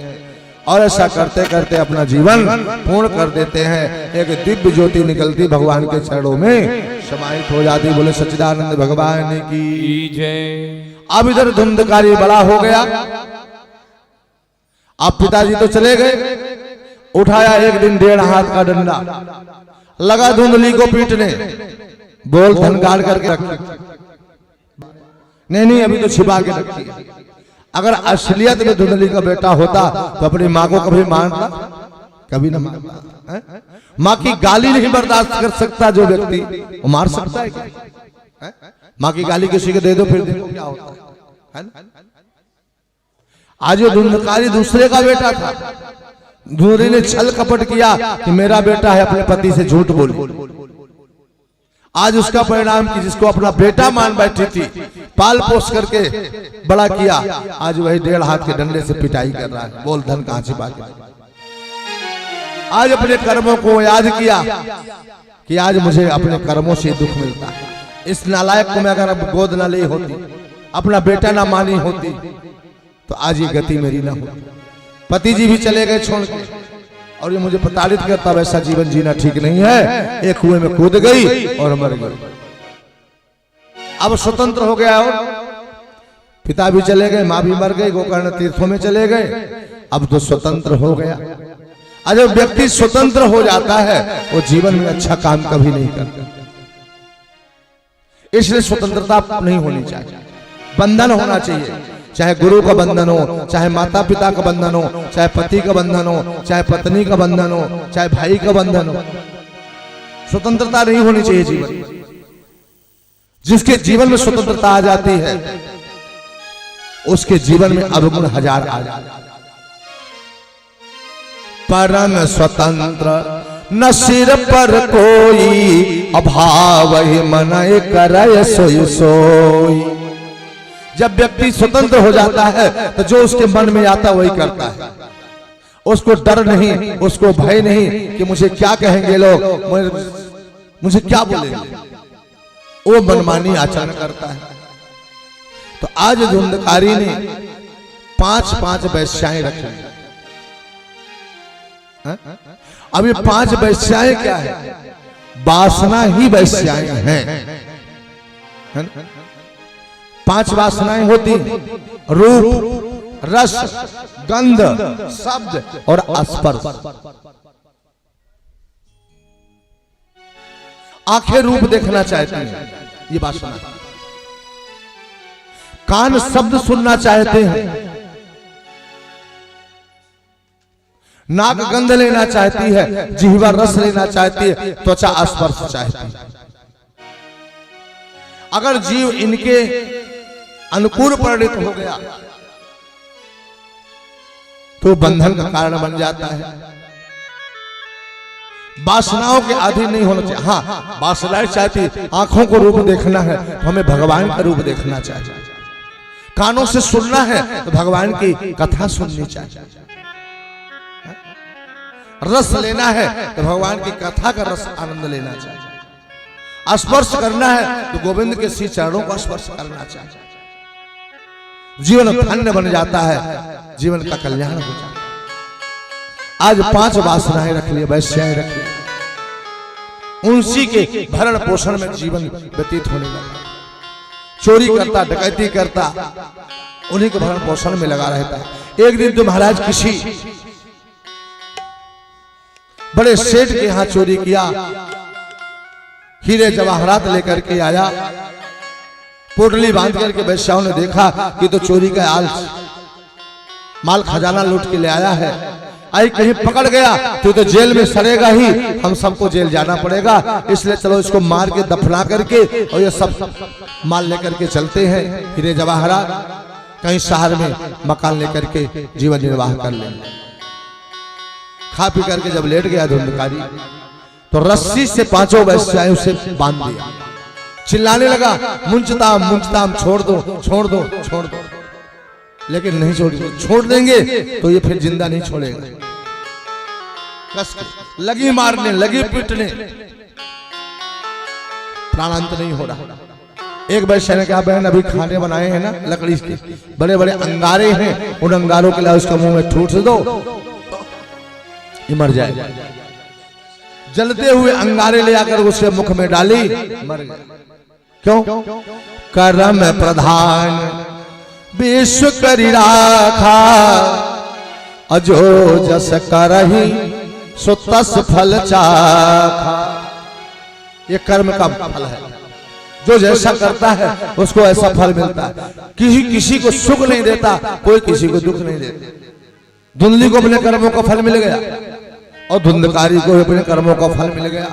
और ऐसा करते करते अपना जीवन पूर्ण कर देते हैं। एक दिव्य ज्योति निकलती भगवान के चरणों में समाहित हो जाती। बोले सच्चिदानंद भगवान की जय। अब इधर धुंधकारी बड़ा हो गया। अब पिताजी तो चले गए, उठाया एक दिन 1.5 हाथ का डंडा, लगा धुंधली को पीटने। बोल धन गाड़ करके रखी, नहीं अभी तो छिपा के रखी है। अगर असलियत में धुंधली का बेटा होता तो अपनी माँ को कभी मारता? कभी ना मारता। माँ की गाली नहीं बर्दाश्त कर सकता जो व्यक्ति, वो मार सकता है क्या? माँ की गाली किसी को दे दो फिर देखो क्या होता है ना? आज ये धुंधकारी दूसरे का बेटा था। धुंधली ने छल कपट किया कि मेरा बेटा है, अपने पति से झूठ बोली। आज उसका परिणाम कि जिसको अपना बेटा मान बैठी थी, पाल पोस करके बड़ा किया, आज वही 1.5 हाथ के डंडे से पिटाई कर रहा है। बोल धन कहां छिपा के? आज अपने कर्मों को याद किया कि आज मुझे अपने कर्मों से दुख मिलता है। इस नालायक को मैं अगर गोद न ली होती, अपना बेटा ना मानी होती, तो आज ये गति मेरी ना होती। पति जी भी चले गए छोड़ के, और ये मुझे प्रताड़ित करता। वैसा जीवन जीना ठीक नहीं है। एक कुएं में कूद गई और मर गई। अब स्वतंत्र हो गया, और पिता भी चले गए, माँ भी मर गई, गोकर्ण तीर्थों में चले गए। अब तो स्वतंत्र हो गया। जब व्यक्ति स्वतंत्र हो जाता है वो जीवन में अच्छा काम कभी नहीं करता। इसलिए स्वतंत्रता नहीं होनी चाहिए, बंधन होना चाहिए। चाहे गुरु का बंधन हो, चाहे माता पिता का बंधन हो, चाहे पति का बंधन हो, चाहे पत्नी का बंधन हो, चाहे भाई का बंधन हो, स्वतंत्रता नहीं होनी चाहिए जीवन। जिसके जीवन में स्वतंत्रता आ जाती है उसके जीवन में अवगुण 1000 आ जाते। परम स्वतंत्र न सिर पर कोई, अभाव ही मन करे सोई सोई। जब व्यक्ति स्वतंत्र हो जाता है तो जो उसके मन में आता वही करता है। उसको डर नहीं, उसको भय नहीं कि मुझे क्या कहेंगे लोग, मुझे क्या बोलेंगे। वो मनमानी आचरण करता है। तो आज धुंधकारी ने 5-5 वैश्याएं रखी। अब ये 5 वैश्याएं क्या है? वासना ही वैश्याएं हैं। 5 वासनाएं होती, रूप, रस, गंध, शब्द और स्पर्श। आंखें रूप देखना चाहती हैं, ये वासना। कान शब्द सुनना चाहते हैं, नाक गंध लेना चाहती है, जिह्वा रस लेना चाहती है, त्वचा स्पर्श चाहती है। अगर जीव इनके अनुकूल परिणित हो गया तो बंधन का कारण बन जाता है। वासनाओं के अधीन नहीं होना चाहिए। हाँ, वासनाएं चाहती, आंखों को रूप देखना है तो हमें भगवान का रूप देखना चाहिए। कानों से सुनना है तो भगवान की कथा सुननी चाहिए। रस लेना है तो भगवान की कथा का रस आनंद लेना चाहिए। स्पर्श करना है तो गोविंद के श्री चरणों का स्पर्श करना चाहिए। जीवन धन्य बन जाता है, जीवन का कल्याण हो जाता है। आज 5 वासनाएं रख लिए, वैश्याएं रख लिए, उनसी के भरण पोषण में जीवन व्यतीत होने लगा। चोरी करता, डकैती करता, उन्हीं के भरण पोषण में लगा रहता है। एक दिन तो महाराज किसी बड़े सेठ के यहां चोरी किया, हीरे जवाहरात लेकर के आया। पोटली बांध करके वैश्याओं ने देखा कि तो चोरी का माल खजाना लूट के ले आया है। आई कहीं पकड़ गया तो जेल में सड़ेगा ही, हम सबको जेल जाना पड़ेगा, इसलिए चलो इसको मार के दफना करके और ये सब माल लेकर के चलते हैं हीरे जवाहरात, कहीं शहर में मकान लेकर के जीवन निर्वाह कर लेंगे। खा पी करके जब लेट गया धुंधकारी तो रस्सी से 5 वैश्याएं उसे बांध दिया। चिल्लाने लगा, मुंचताम मुंचताम, छोड़ दो छोड़ दो छोड़ दो। लेकिन नहीं छोड़ देंगे तो ये फिर जिंदा नहीं छोड़ेगा। कस लगी मारने, लगी पीटने, प्राणांत नहीं हो रहा। एक वैश्य ने कहा, बहन अभी खाने बनाए हैं ना लकड़ी के, बड़े बड़े अंगारे हैं, उन अंगारों के लिए उसका मुंह में ठूस दो, ये मर जाएगा। जलते हुए अंगारे ले आकर उसके मुख में डाली, मर गया। क्यों? कर्म प्रधान विश्व करी राखा, अजो जस करही सो तस फल चाखा। ये कर्म का फल है, जो जैसा करता है उसको ऐसा फल मिलता है। किसी को सुख नहीं देता, कोई किसी को दुख नहीं देता। धुंधली को अपने कर्मों का फल मिल गया और धुंधकारी को भी अपने कर्मों का फल मिल गया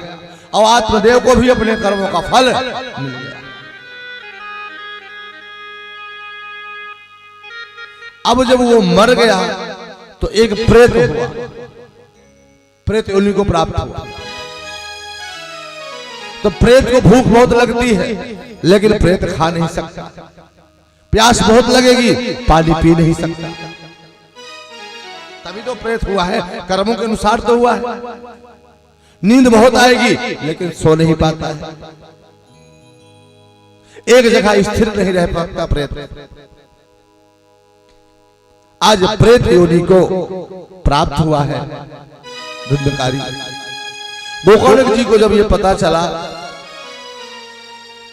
और आत्मदेव को भी अपने कर्मों का फल मिल गया। अब जब वो मर गया तो एक प्रेत हुआ, प्रेत योनि को प्राप्त हुआ। तो प्रेत को भूख बहुत लगती है लेकिन प्रेत खा नहीं सकता, प्यास बहुत लगेगी पानी पी नहीं सकता, तभी तो प्रेत हुआ है, कर्मों के अनुसार तो हुआ है। नींद बहुत आएगी लेकिन सो नहीं पाता है, एक जगह स्थिर नहीं रह पाता प्रेत। आज प्रेत योनि को प्राप्त हुआ है धुंधकारी। गोकर्ण जी को जब ये पता चला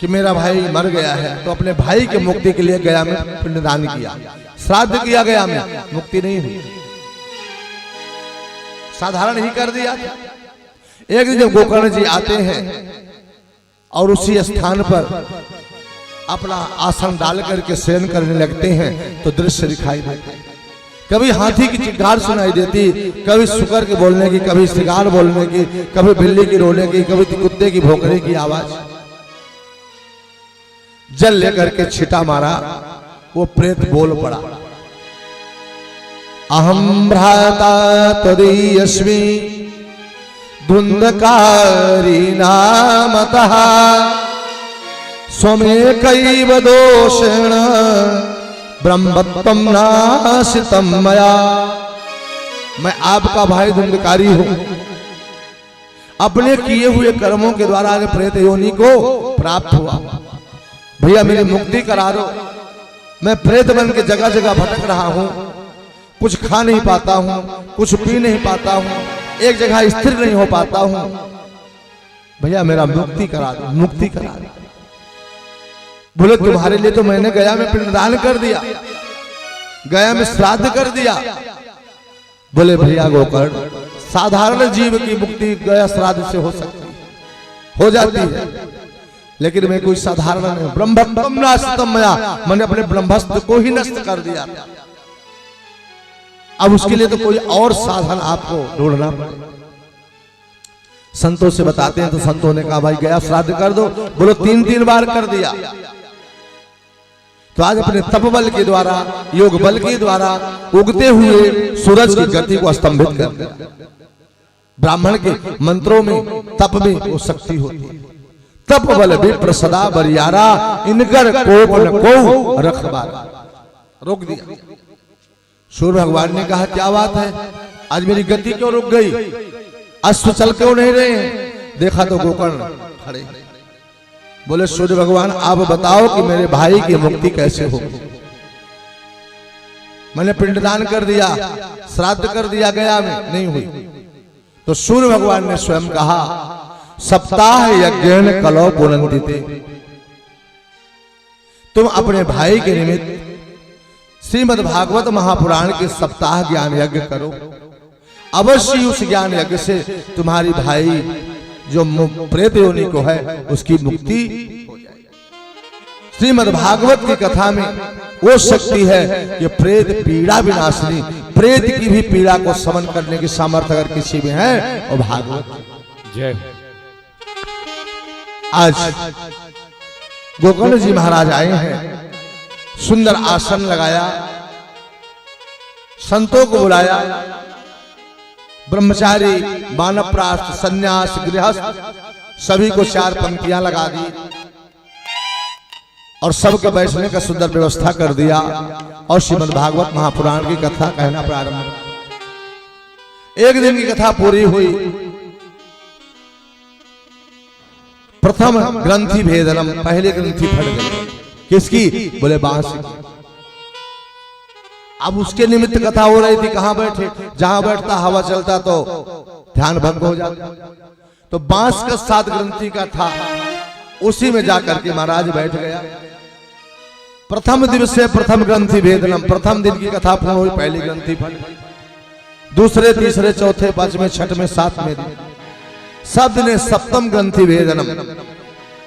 कि मेरा भाई मर गया है तो अपने भाई के मुक्ति के लिए गया में पिंडदान किया, श्राद्ध किया, गया में मुक्ति नहीं हुई, साधारण ही कर दिया। एक दिन जब गोकर्ण जी आते हैं और उसी स्थान पर अपना आसन डाल करके शयन करने लगते हैं तो दृश्य दिखाई देता है। कभी हाथी की चिंगार सुनाई देती, कभी शुकर के बोलने की, कभी शिकार बोलने की, कभी बिल्ली की रोने की, कभी कुत्ते की भौंकने की आवाज। जल लेकर के छिटा मारा, वो प्रेत बोल पड़ा, अहम भ्राता तदीयस्मि धुंधकारी नामतः स्वमेकैव दोषेण ब्रह्मत्वं नाशितं मया। मैं आपका भाई धुंधकारी हूं, अपने किए हुए कर्मों के द्वारा प्रेत योनि को प्राप्त हुआ। भैया मेरी मुक्ति करा दो, मैं प्रेत बन के जगह जगह भटक रहा हूं, कुछ खा नहीं पाता हूं, कुछ पी नहीं पाता हूं, एक जगह स्थिर नहीं हो पाता हूं, भैया मेरा मुक्ति करा दो, मुक्ति करा दो। बोले तुम्हारे लिए तो मैंने गया में पिंडदान कर दिया, गया में श्राद्ध कर दिया। बोले भैया गोकर्ण, साधारण जीव की मुक्ति गया श्राद्ध से हो सकती है, हो जाती है, लेकिन मैं कोई साधारण नहीं, ब्रह्मत्वं नाशितं मया, मैंने अपने ब्रह्मस्त्र को ही नष्ट कर दिया। अब उसके लिए तो कोई और साधन आपको ढूंढना पड़ेगा। संतों से बताते हैं तो संतों ने कहा भाई गया श्राद्ध कर दो। बोलो 3-3 बार कर दिया। तो आज अपने तप बल के द्वारा, योग बल के द्वारा उगते हुए सूरज की गति को स्तंभित कर दिया। ब्राह्मण के मंत्रों में, तप में वो शक्ति होती है। तप बल विप्र सदा बरियारा, इनकर कोप न को रखबारा। रोक दिया। सूर्य भगवान ने कहा क्या बात है, आज मेरी गति क्यों रुक गई, अश्व चल क्यों नहीं रहे हैं? देखा तो गोकर्ण खड़े। बोले सूर्य भगवान आप बताओ कि मेरे भाई की मुक्ति कैसे होगी। मैंने पिंडदान कर दिया, श्राद्ध कर दिया, गया में नहीं हुई। तो सूर्य भगवान ने स्वयं कहा सप्ताह यज्ञेन कलौ पुनन्दिते, तुम अपने भाई के निमित्त श्रीमद् भागवत महापुराण के सप्ताह ज्ञान यज्ञ करो। अवश्य उस ज्ञान यज्ञ से तुम्हारी भाई जो प्रेत योनि को है उसकी मुक्ति हो जाएगी। श्रीमद् भागवत की कथा में वो शक्ति है कि प्रेत पीड़ा विनाशिनी, प्रेत की भी पीड़ा को शमन करने की सामर्थ्य अगर किसी में है और भागवत। जय। आज गोकर्ण जी महाराज आए हैं, सुंदर आसन लगाया, संतों को बुलाया, ब्रह्मचारी, वानप्रस्थ, सन्यास, गृहस्थ सभी को 4 पंक्तियां लगा दी और सबके बैठने का सुंदर व्यवस्था कर दिया और श्रीमद् भागवत महापुराण की कथा कहना प्रारंभ। एक दिन की कथा पूरी हुई। प्रथम ग्रंथि भेदनम, पहले ग्रंथि फट गई। किसकी? बोले बांस की। अब उसके निमित्त कथा हो रही थी, कहां बैठे, जहां बैठता हवा चलता तो ध्यान भंग हो जाता। तो बांस का 7 ग्रंथि का था, उसी में जाकर के महाराज बैठ गया। प्रथम दिवस से प्रथम ग्रंथि भेदनम, प्रथम दिन की कथा पूर्ण हुई, पहली ग्रंथि फट गई। दूसरे तीसरे चौथे पांचवें छठवें सातवें दिन सब दिन सप्तम ग्रंथि भेदनम,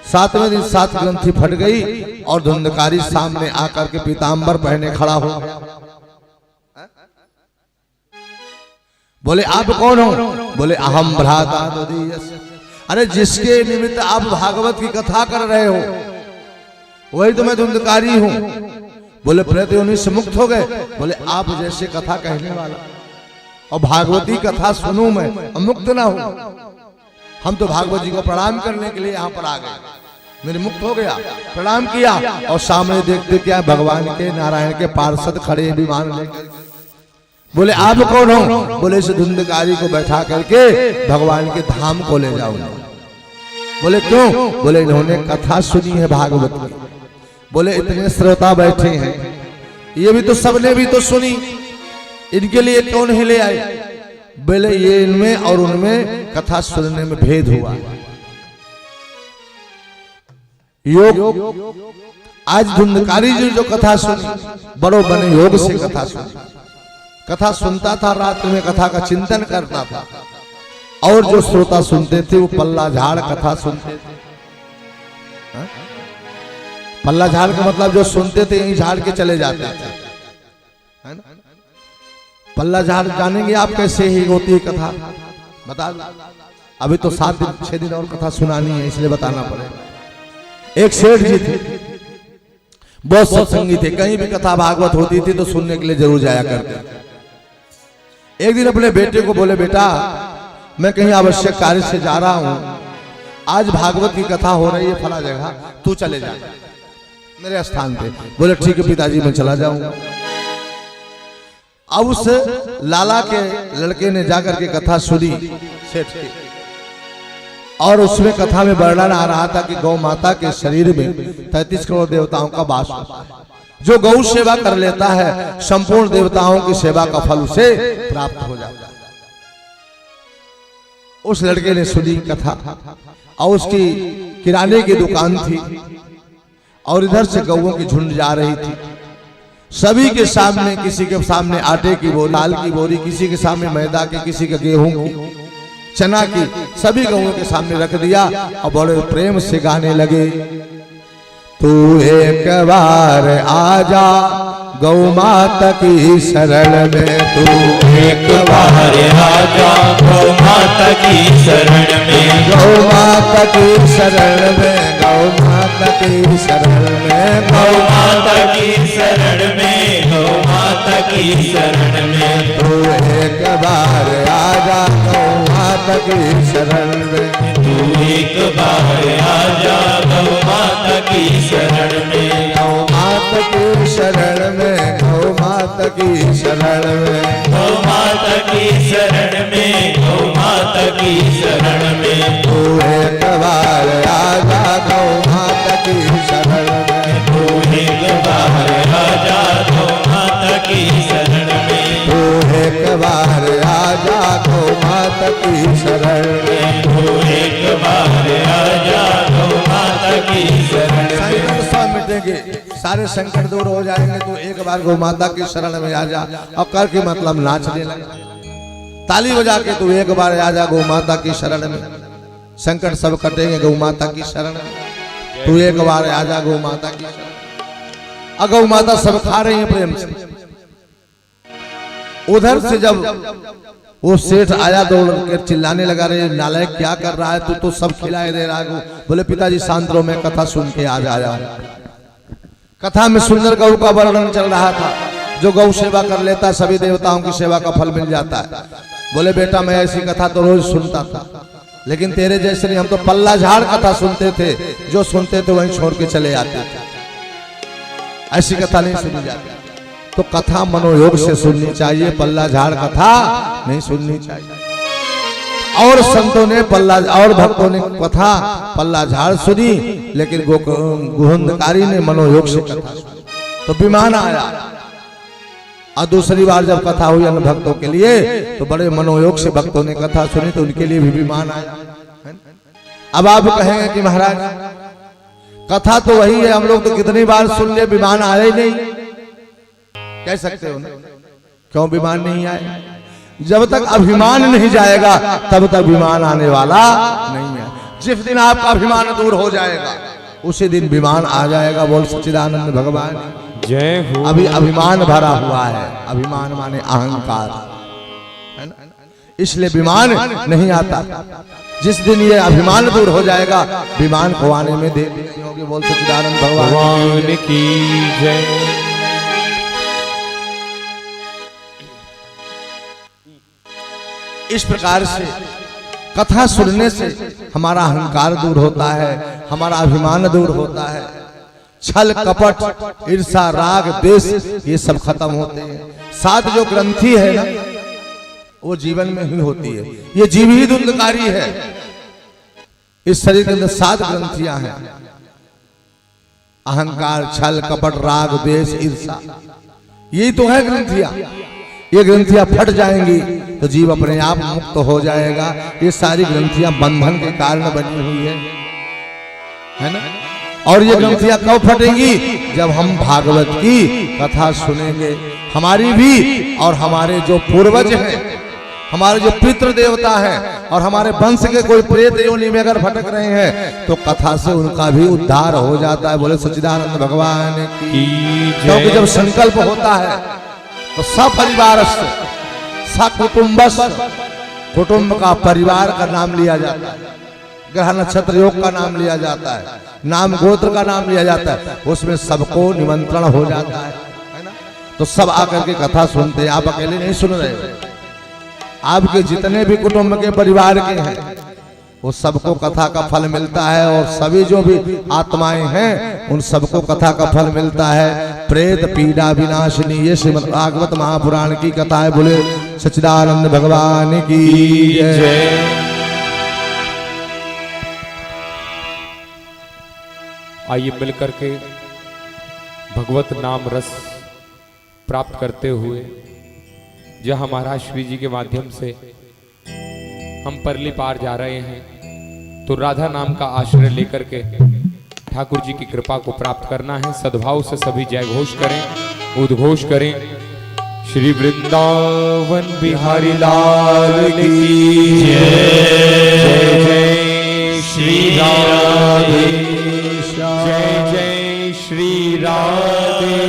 7वें दिन 7 ग्रंथि फट गई और धुंधकारी सामने आकर के पीतांबर पहने खड़ा हो गया। बोले आप कौन हो? बोले अहम भ्राता तदीयस्य। अरे जिसके निमित्त आप भागवत की कथा कर रहे हो वही तो मैं धुंधकारी हूं। बोले प्रेत योनि से मुक्त हो गए? बोले आप जैसे कथा कहने वाला और भागवती कथा सुनूं मैं और मुक्त ना हूं। हम तो भागवत जी को प्रणाम करने के लिए यहाँ पर आ गए, मेरे मुक्त हो गया, प्रणाम किया और सामने देखते क्या भगवान के नारायण के पार्षद खड़े विमान लेकर। बोले आप कौन हो? बोले इस धुंधकारी को बैठा करके भगवान के धाम को ले जाओ। बोले क्यों? बोले इन्होंने कथा सुनी है भागवत की। बोले इतने श्रोता बैठे हैं, ये भी तो सबने भी तो सुनी, इनके लिए कौन हिले आए? बोले ये इनमें और उनमें कथा सुनने में भेद हुआ। योग आज धुंधकारी जी जो कथा सुनी बड़ो बने योग से कथा सुनी। कथा सुनता था, रात में कथा का चिंतन करता था, और जो श्रोता सुनते थे वो पल्ला झाड़ कथा सुनते थे। हा? पल्ला झाड़ का मतलब जो सुनते थे यही झाड़ के चले जाते थे, है ना? पल्ला झाड़ जानेंगे आप कैसे ही होती है कथा, बता दो। अभी तो 7 दिन 6 दिन और कथा सुनानी है, इसलिए बताना पड़ेगा। एक सेठ जी थे, बहुत सत्संगी थे, कहीं भी कथा भागवत होती थी तो सुनने के लिए जरूर जाया करते। एक दिन अपने बेटे को बोले बेटा मैं कहीं आवश्यक कार्य से जा रहा हूं, आज भागवत की कथा हो रही है फला जगह, तू चले जा मेरे स्थान पे। बोले ठीक है पिताजी मैं चला जाऊंगा। अब उस लाला के लड़के ने जाकर के कथा सुनी सेठ की, और उसमें कथा में वर्णन आ रहा था कि गौ माता के शरीर में 33 करोड़ देवताओं का वास होता है। जो गौ सेवा कर लेता है संपूर्ण देवताओं की सेवा का फल उसे प्राप्त हो जाता है। उस लड़के ने सुनी कथा, और उसकी किराने की दुकान थी और इधर से गौओं की झुंड जा रही थी। सभी के सामने, किसी के सामने आटे की बोरी, दाल की बोरी, किसी के सामने मैदा की, किसी के गेहूं की, चना की, सभी गौओं के सामने रख दिया और बड़े प्रेम से गाने लगे, तू एक बार आजा गौ माता की शरण में, तू एक बार आजा गौ माता की शरण में, गौ माता की शरण में, गौ माता की शरण में, गौ माता की शरण में, गौ माता की शरण में, तू एक बार आजा गौ माता की शरण में, तू एक बार आजा गौ माता की शरण में, गौ माता की शरण में, गौ माता की शरण में, गौ माता की शरण में, गौ माता की शरण में, तू एक बार आजा गौ माता की शरण में, तू एक बार आजा गौ माता की शरण में, तू एक बार आजा गौ माता की शरण में, तू एक बार आजा गौ माता की शरण में। संकट सब मिटेंगे, सारे संकट दूर हो जाएंगे। तो एक बार गौ माता की शरण में आ जा, और कर के मतलब नाचने लगा, ताली बजा के तू एक बार आ जा गौ माता की शरण में, संकट सब कटेंगे गौ माता की शरण में, तू एक बार आ जा गौ माता की शरण। और गौ माता सब खा रही है प्रेम से। उधर से जब वो सेठ आया दौड़ कर चिल्लाने लगा, रे नालायक क्या कर रहा है, तू तो सब खिलाए दे रहा है। बोले पिताजी शांत रहो, मैं कथा सुन के आज आया हूं। कथा में सुंदर गौ का वर्णन चल रहा था, जो गौ सेवा कर लेता सभी देवताओं की सेवा का फल मिल जाता है। बोले बेटा मैं ऐसी कथा तो रोज सुनता था, लेकिन तेरे जैसे नहीं, हम तो पल्ला झाड़ कथा सुनते थे, जो सुनते थे वहीं छोड़ के चले आते थे, ऐसी कथा नहीं सुनी जाती। तो कथा मनोयोग से सुननी चाहिए, पल्ला झाड़ कथा नहीं सुननी चाहिए। और संतों ने पल्ला और भक्तों ने कथा पल्ला झाड़ सुनी, लेकिन गुहंधकारी ने मनोयोग से कथा सुनी। तो विमान आया, और दूसरी बार जब कथा हुई अन्य भक्तों के लिए तो बड़े मनोयोग से भक्तों ने कथा सुनी, तो उनके लिए भी विमान आया। अब आप कहेंगे कि महाराज कथा तो वही है, हम लोग तो कितनी बार सुन लिए, विमान आया ही नहीं। कह सकते हो ना, क्यों विमान नहीं आए? जब तक अभिमान नहीं जाएगा तब तक विमान आने वाला नहीं है। जिस दिन आपका अभिमान दूर हो जाएगा उसी दिन विमान आ जाएगा। बोल सच्चिदानंद भगवान जय हो। अभी अभिमान भरा हुआ है, अभिमान माने अहंकार, है ना, इसलिए विमान नहीं आता। जिस दिन ये अभिमान दूर हो जाएगा विमान को आने में देर नहीं होगी। बोल सच्चिदानंद भगवान की जय। इस प्रकार से कथा सुनने से हमारा अहंकार दूर होता है, हमारा अभिमान दूर होता है, छल कपट ईर्षा राग द्वेष ये सब खत्म होते हैं। 7 जो ग्रंथि है ना वो जीवन में ही होती है। ये जीव ही धुंधकारी है। इस शरीर के अंदर 7 ग्रंथियां हैं, अहंकार छल कपट राग द्वेष ईर्षा, यही तो है ग्रंथियां। ये ग्रंथियां फट जाएंगी तो जीव अपने आप मुक्त हो जाएगा। ये सारी ग्रंथियां बंधन के कारण बनी हुई है ना। और ये ग्रंथियां कब फटेंगी? जब हम भागवत की कथा सुनेंगे। हमारी भी और हमारे जो पूर्वज हैं, हमारे जो पितृ देवता हैं और हमारे वंश के कोई प्रेत योनि में अगर भटक रहे हैं तो कथा से उनका भी उद्धार हो जाता है। बोले सच्चिदानंद भगवान की। क्योंकि जब संकल्प होता है तो सपरिवार सकुटुंबस, कुटुंब का परिवार का नाम लिया जाता है, ग्रह नक्षत्र योग का नाम लिया जाता है, नाम गोत्र का नाम लिया जाता है, उसमें सबको निमंत्रण हो जाता है ना। तो सब आकर के कथा सुनते हैं। आप अकेले नहीं सुन रहे हो, आपके जितने भी कुटुंब के परिवार के हैं वो सबको कथा का फल मिलता है। और सभी जो भी आत्माएं हैं उन सबको कथा का फल मिलता है। प्रेत पीड़ा विनाशिनी ये श्रीमद् भागवत महापुराण की कथा है। बोले सच्चिदानंद भगवान की जय। आइए मिलकर के भगवत नाम रस प्राप्त करते हुए जहाँ महाराज श्री जी के माध्यम से हम परली पार जा रहे हैं, तो राधा नाम का आश्रय लेकर के ठाकुर जी की कृपा को प्राप्त करना है। सद्भाव से सभी जय घोष करें, उद्घोष करें। श्री वृंदावन बिहारी लाल की जय। जय जय श्री राधे, जय जय श्री राधे,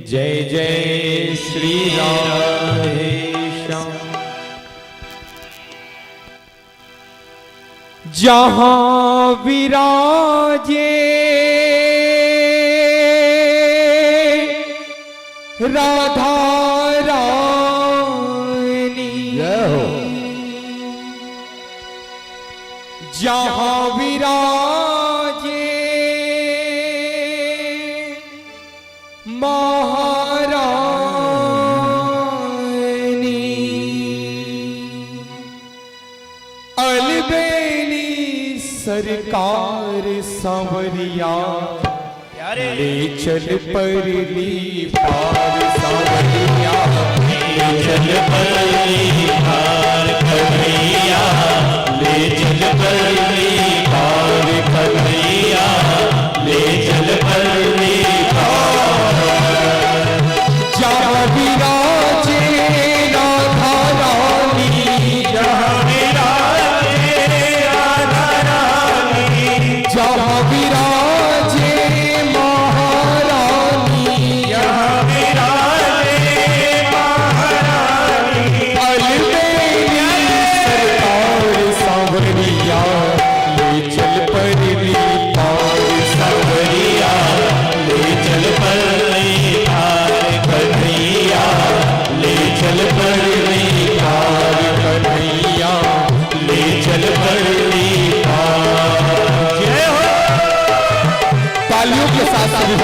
जय जय श्री राधे श्याम। जहाँ विराजे राधा रानी, जहाँ विराजे महारानी, अलबेली सरकार सांवरिया, ले चल परली पार सांवरिया, ले चल परली पार कन्हैया, ले चल परली पार कन्हैया, ले चल परली पार। जहाँ विराजे राधा रानी, जहाँ विराजे राधा रानी, जहाँ विराजे महारानी, जहाँ विराजे महारानी, अलबेली सरकार सांवरिया, ले चल परली पार सांवरिया, ले चल परली पार कन्हैया, ले चल परली पार कन्हैया, ले चल परली पार। जय हो। तालियों के साथ सभी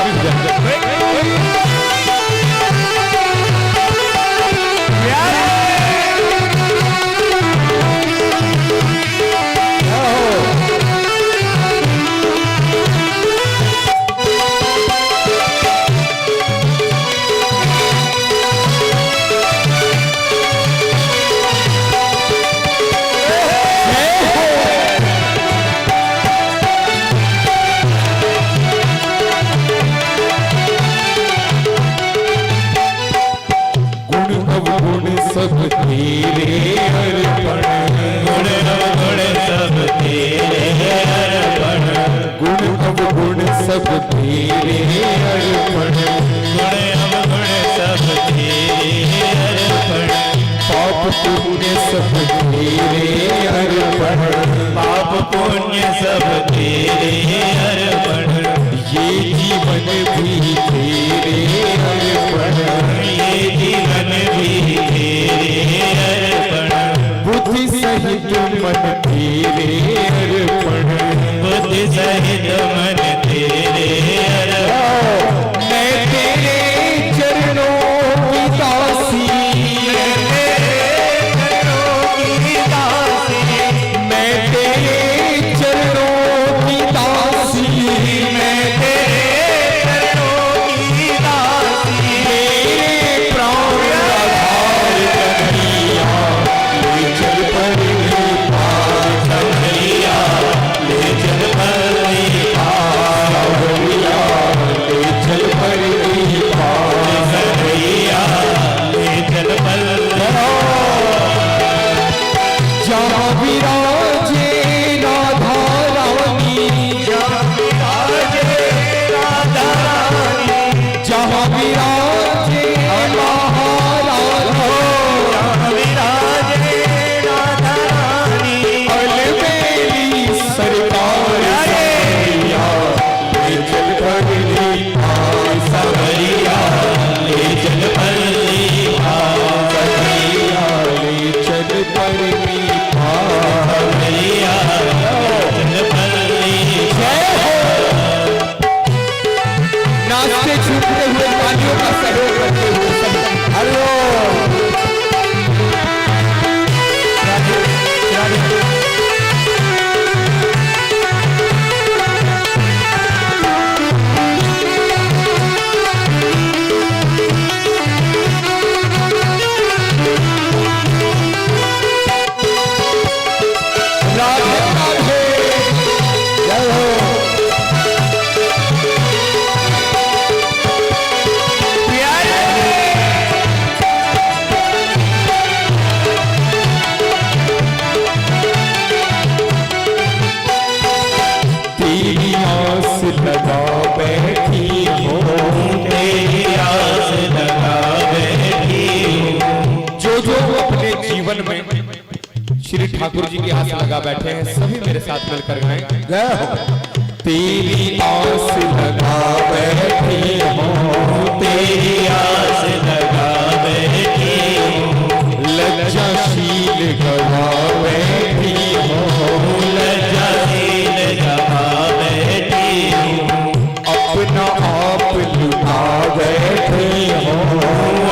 अवगुण सब तेरे अर्पण, गुण अवगुण सब तेरे अर्पण, गुण अवगुण सब तेरे अर्पण, गुण अवगुण सब तेरे अर्पण, पाप पुण्य सब तेरे अर्पण, पाप पुण्य सब तेरे अर्पण, ये जीवन भी तेरे अर्पण, ये जीवन भी तेरे अर्पण, बुद्धि सहित मन तेरे अर्पण, बुद्धि सहित मन तेरे अर्पण, मैं तेरे चरणों की दासी, मैं तेरे चरणों की दासी, मैं तेरे चरणों की दासी, मेरे प्राण आधार कन्हैया, ले चल परी पार कन्हैया ले चल परी पार, कन्हैया, ले चल परी पार, कन्हैया ले चल परी जहाँ विराजे राधा रानी, जहाँ विराजे महारानी, अलबेली सरकार सवरिया, ले चल परी पार, सवरिया ले चल परी पार, कन्हैया, ले चल परी पार, कन्हैया चल परी जय हो। नाचते छूटते हुए तालियों का सहयोग करते हुए सब हरि ओम। राधे राधे, जय हो। तेरी आस लगा बैठी हो, तेरी आस लगा बैठी हूँ, जो अपने जीवन में श्री ठाकुर जी की आस लगा बैठे हैं, सभी मेरे साथ मिलकर गाएं। जय हो। तेरी आस लगा बैठी हो, तेरी आस लगा बैठी हूँ, लज्जाशील गवा बैठी हो, लज्जाशील गवा बैठी हूँ, अपना आप लुटा बैठी हो,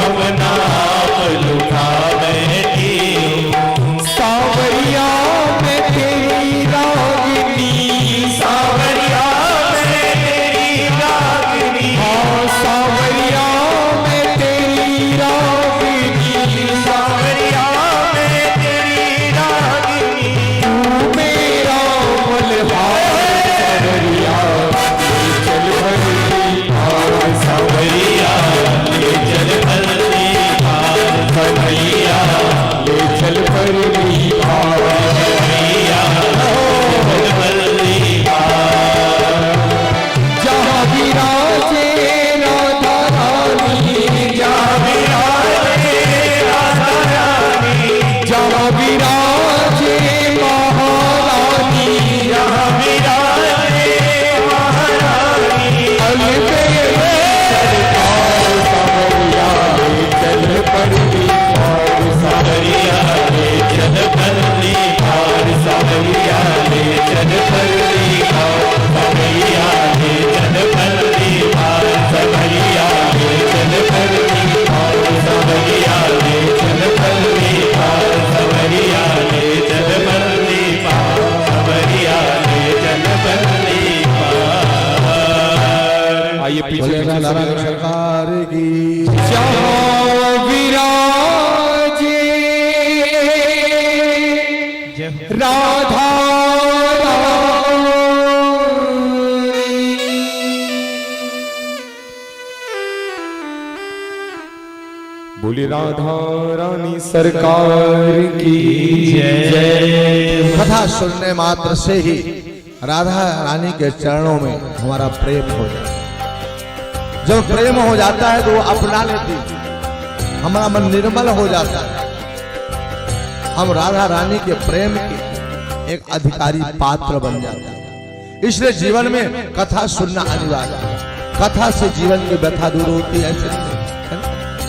अपना आप लुटा बैठी हूँ, सावरिया में तेरी रागिनी, सावरिया में तेरी रागिनी, हाँ सावरिया में तेरी रागिनी, सावरिया में तेरी रागिनी, तू मेरा मल्हार सावरिया, ले चल भरी पार, सावरिया ले चल परी पार, कन्हैया, ले चल भरी पार, कन्हैया चल परी पार, जहाँ विराजे राधा रानी, जहाँ विराजे राधा रानी, जहाँ विराजे महारानी, जहाँ विराजे महारानी, अलबेली सरकार सावरिया, ले चल परी पार, सावरिया ले चल परी पार, सावरिया ले चल परी पार, सावरिया ले चल परी पार, सावरिया ले चल परी पार, सावरिया ले चल परी पार, सावरिया ले चल परी पार, सावरिया ले चल परी पार। आइए पीछे बोले पीछे नारायण सभी लोग। सरकार की जहाँ विराजे राधा बोली राधा रानी सरकार की जय। कथा सुनने मात्र से ही राधा रानी के चरणों में हमारा प्रेम हो जाता है। जब प्रेम हो जाता है तो वो अपना लेती है, हमारा मन निर्मल हो जाता है। हम राधा रानी के प्रेम के एक अधिकारी पात्र बन जाते हैं। इसलिए जीवन में कथा सुनना अनिवार्य है। कथा से जीवन की व्यथा दूर होती है,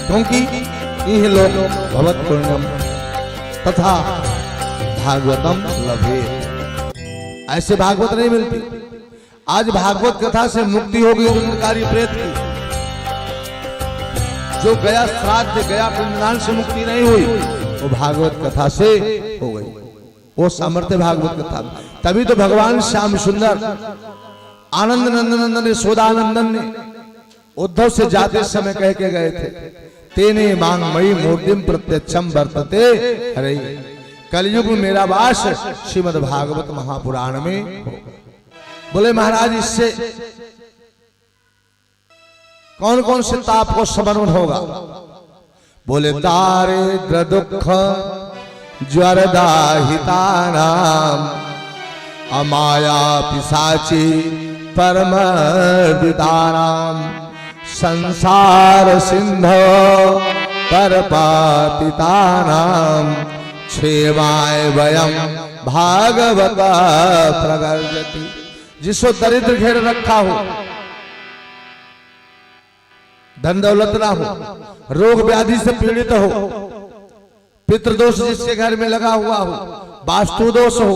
क्योंकि यह लोग भगवत पुण्यम तथा भागवतम लभे, ऐसे भागवत नहीं मिलती। आज भागवत कथा से मुक्ति होगी निरंकारी प्रेत की, जो गया श्राद्ध गया पिंडदान से मुक्ति नहीं हुई, वो भागवत कथा से हो गई। वो सामर्थ्य भागवत कथा। तभी तो भगवान श्याम सुंदर आनंद नंदन ने सोदानंदन ने उद्धव से जाते समय कह के गए थे, तेने मांग मई मूर्तिम प्रत्यक्षम वर्तते अरे कलयुग में मेरा वास श्रीमद् भागवत महापुराण में हो। बोले महाराज इससे कौन कौन से ताप को समर्पण होगा? बोले दारिद्र दुख ज्वर दाहितानाम अमाया पिशाची परम विदानाम संसार सिंधो पर पातितानाम क्षेमाय वयम भागवत प्रगर्जति। जिसको दरिद्र घेर रखा हो, धन दौलत ना हो, रोग व्याधि से पीड़ित हो, पितृदोष जिसके घर में लगा हुआ हो, वास्तु दोष हो,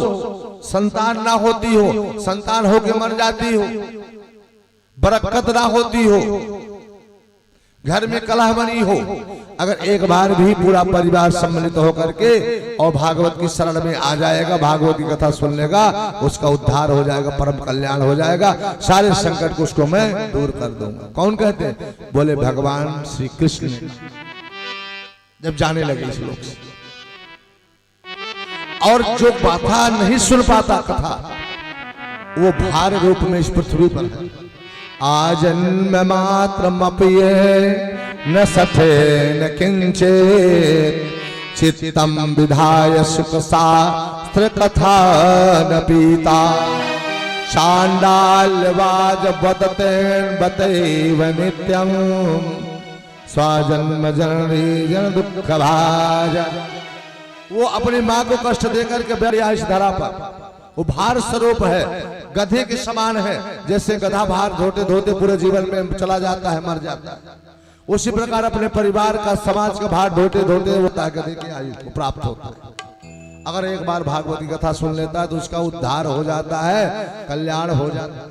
संतान ना होती हो, संतान होके मर जाती हो, बरकत ना होती हो, घर में कलह बनी हो, अगर एक बार भी पूरा परिवार सम्मिलित होकर के और भागवत की शरण में आ जाएगा, भागवत की कथा सुन लेगा, उसका उद्धार हो जाएगा, परम कल्याण हो जाएगा, सारे संकट को उसको मैं दूर कर दूंगा। कौन कहते हैं? बोले भगवान श्री कृष्ण जब जाने लगे इस लोक से। और जो कथा नहीं सुन पाता कथा, वो भार रूप में इस पृथ्वी पर है। आजन्म मात्र मप्ये न सथे न किंचित चित्तम विधाय सुख शास्त्र कथा न पीता चांडालवाज बदते बतैव नित्यम स्वजन्म जननी जन दुख भाज। वो अपनी माँ को कष्ट देकर के बैठा इस धरा पर, वो भार स्वरूप है, गधे के समान है। जैसे गधा भार धोते धोते पूरे जीवन में चला जाता है, मर जाता है, उसी प्रकार अपने परिवार का समाज का भार धोते धोते होता है, गधे की आयु को प्राप्त होता है। अगर एक बार भागवत की कथा सुन लेता है तो उसका उद्धार हो जाता है, कल्याण हो जाता है।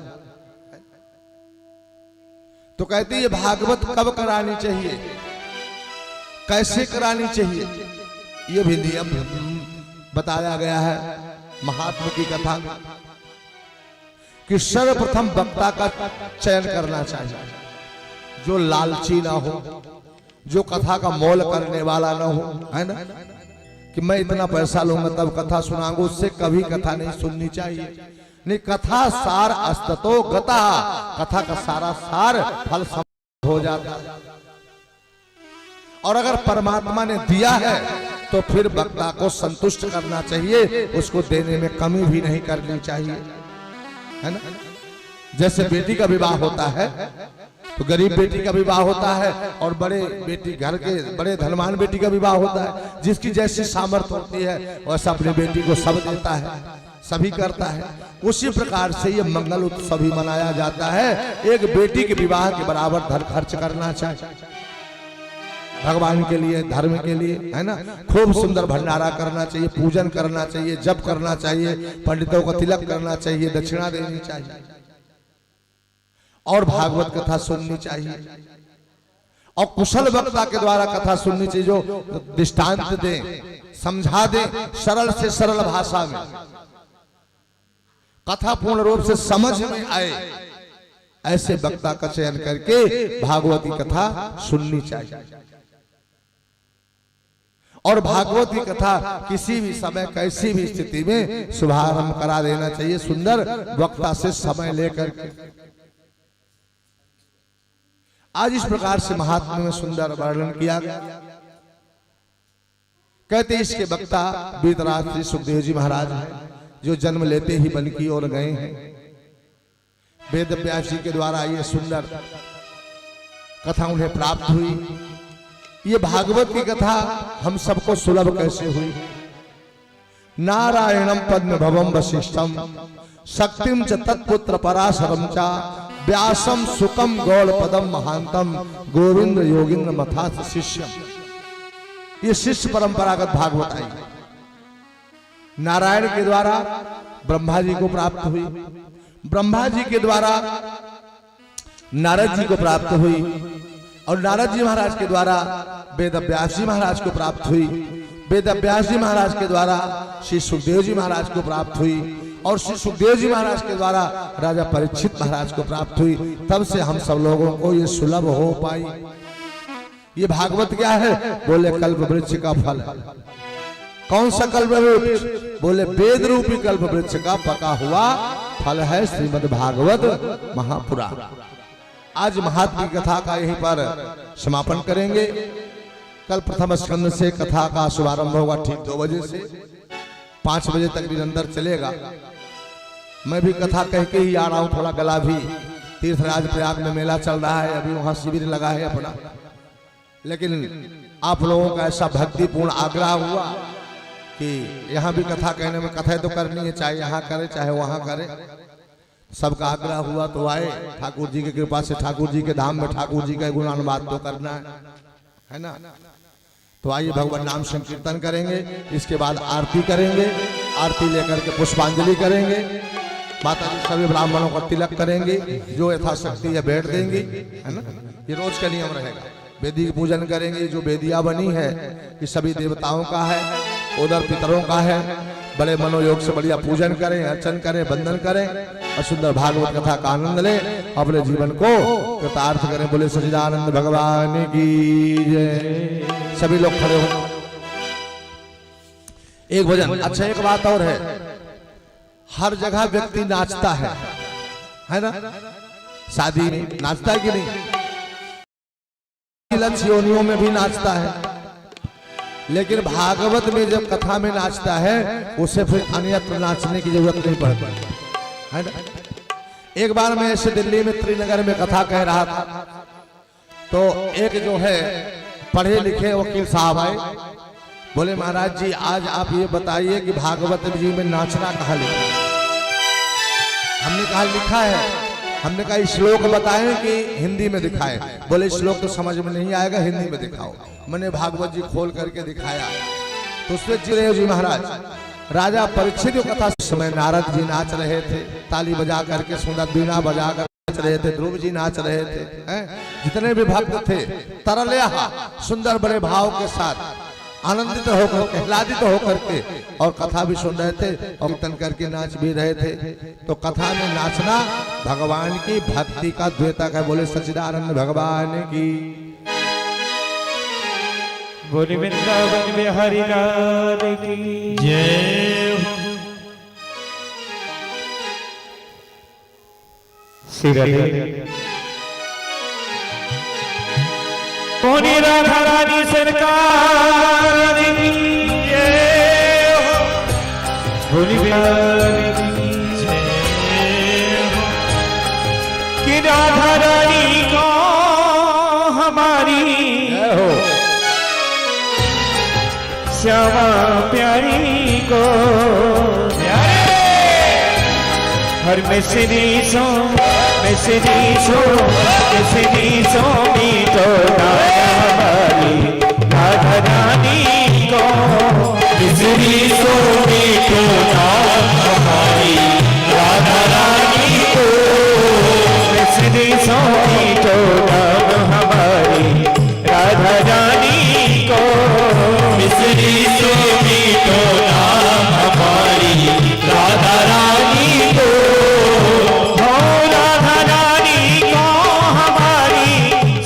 तो कहती है भागवत कब करानी चाहिए, कैसे करानी चाहिए, ये भी नियम बताया गया है महात्मा की कथा में कि सर्वप्रथम वक्ता का चयन करना चाहिए, जो लालची ना हो, जो कथा का मोल करने वाला ना हो, है ना, कि मैं इतना पैसा लूंगा तब कथा सुनाऊंगा, उससे कभी कथा नहीं सुननी चाहिए। नहीं, कथा सार अस्ततो गता, कथा का सारा सार फल हो जाता है। और अगर परमात्मा ने दिया है तो फिर वक्ता को संतुष्ट करना चाहिए, उसको देने में कमी भी नहीं करनी चाहिए, है ना। जैसे बेटी का विवाह होता है तो गरीब बेटी का विवाह होता है, और बड़े बेटी घर के बड़े धनवान बेटी का विवाह होता है। जिसकी जैसी सामर्थ्य होती है वैसा अपनी बेटी को सब देता है, सभी करता है। उसी प्रकार से ये मंगल उत्सव भी मनाया जाता है। एक बेटी के विवाह के बराबर धन खर्च करना चाहिए भगवान के लिए, धर्म के लिए, है ना। खूब सुंदर भंडारा करना चाहिए, पूजन करना चाहिए, जप करना चाहिए, पंडितों को तिलक करना चाहिए, दक्षिणा देनी चाहिए, और भागवत कथा सुननी चाहिए। और कुशल वक्ता के द्वारा कथा सुननी चाहिए, जो दृष्टांत दे, समझा दे, सरल से सरल भाषा में कथा पूर्ण रूप से समझ में आए, ऐसे वक्ता का चयन करके भागवती कथा सुननी चाहिए। और भागवत की कथा किसी भी समय कैसी भी स्थिति में शुभारंभ करा देना चाहिए, सुंदर वक्ता से समय लेकर के। आज इस प्रकार से महात्मा में सुंदर वर्णन किया गया। कहते इसके वक्ता वीतराज श्री सुखदेव जी महाराज हैं, जो जन्म लेते ही वन की ओर गए हैं। वेद व्यास जी के द्वारा ये सुंदर कथा उन्हें प्राप्त हुई। ये भागवत की कथा हम सबको सुलभ कैसे हुई? नारायणम पद्म भवम वशिष्ठम शक्तिम च तत्पुत्र पराशरम चा व्यासम सुकम गौड़ पदम महांतम गोविंद योगिंद्र मथाथ शिष्यम। ये शिष्य परंपरागत भागवत आई। नारायण के द्वारा ब्रह्मा जी को प्राप्त हुई, ब्रह्मा जी के द्वारा नारद जी को प्राप्त हुई, और नारद जी महाराज के द्वारा वेद व्यास जी महाराज को प्राप्त हुई, वेद व्यास जी महाराज के द्वारा श्री सुखदेव जी महाराज को प्राप्त हुई, और श्री सुखदेव जी महाराज के द्वारा राजा परीक्षित महाराज को प्राप्त हुई। तब से हम सब लोगों को ये सुलभ हो पाई। ये भागवत क्या है? बोले कल्प वृक्ष का फल है। कौन सा कल्प वृक्ष? बोले वेद रूपी कल्प वृक्ष का पका हुआ फल है श्रीमद् भागवत महापुराण। आज महात्मा की कथा का यहीं पर समापन करेंगे। कल प्रथम स्कंद से कथा का शुभारंभ होगा ठीक 2 बजे से 5 बजे तक निरंतर चलेगा। मैं भी कथा कह के ही आ रहा हूँ। थोड़ा गला भी, तीर्थराज प्रयाग में मेला चल रहा है, अभी वहां शिविर लगा है अपना, लेकिन आप लोगों का ऐसा भक्तिपूर्ण आग्रह हुआ कि यहाँ भी कथा कहने में, कथा तो करनी है, चाहे यहाँ करे चाहे वहां करे, सबका आग्रह हुआ तो आए। ठाकुर जी की कृपा से ठाकुर जी के धाम में ठाकुर जी का गुणानुवाद तो करना है ना। तो आइए भगवान नाम संकीर्तन करेंगे, इसके बाद आरती करेंगे, आरती लेकर के पुष्पांजलि करेंगे, माता जी सभी ब्राह्मणों को तिलक करेंगे, जो यथाशक्ति है भेंट देंगी, है ना। ये रोज का नियम रहेगा। वेदी पूजन करेंगे, जो वेदिया बनी है ये सभी देवताओं का है, उधर पितरों का है। बड़े मनोयोग से बढ़िया पूजन करें, अर्चन करें, वंदन करें और सुंदर भागवत कथा का आनंद लें, अपने जीवन को कृतार्थ करें। बोले सच्चिदानंद भगवान की जय। सभी लोग खड़े हो। एक भजन। अच्छा, एक बात और है, हर जगह व्यक्ति नाचता है ना। शादी में नाचता है कि नहीं? योनियों में भी नाचता है, लेकिन भागवत में जब कथा में नाचता है उसे फिर अन्यत्र नाचने की जरूरत नहीं पड़ती है ना। एक बार मैं ऐसे दिल्ली में त्रिनगर में कथा कह रहा था, तो एक जो है पढ़े लिखे वकील साहब आए, बोले महाराज जी आज आप ये बताइए कि भागवत जी में नाचना कहाँ लिखा है? हमने कहा लिखा है। हमने कहा श्लोक बताएं कि हिंदी में दिखाएं? बोले श्लोक तो समझ में नहीं आएगा, हिंदी में दिखाओ। मैंने भागवत जी खोल करके दिखाया, तो उसमें चिरंजीव जी महाराज राजा परीक्षित कथा समय नारद जी नाच रहे थे, ताली बजा करके, सुंदर बीना बजा कर नाच रहे थे, ध्रुव जी नाच रहे थे, जितने भी भक्त थे तरले सुंदर बड़े भाव के साथ आनंदित होकर, आह्लादित होकर के और कथा भी सुन रहे थे और कीर्तन करके नाच भी रहे थे। तो कथा में नाचना भगवान की भक्ति का द्योतक है। बोले सच्चिदानंद भगवान की। बोले वृंदावन बिहारी लाल की जय। बोले राधा रानी सरकार की जय हो। बोले बिहारी की जय हो। कि राधा रानी को हमारी जय हो, श्यामा प्यारी को प्यारे। हर मिसरी सो मीठो हमारी राधा रानी को। मिसरी सो मीठो हमारी राधा रानी को। मिसरी सो मीठो हमारी राधा रानी को। मिसरी सो मीठो हमारी राधा रानी को। हो राधा रानी को हमारी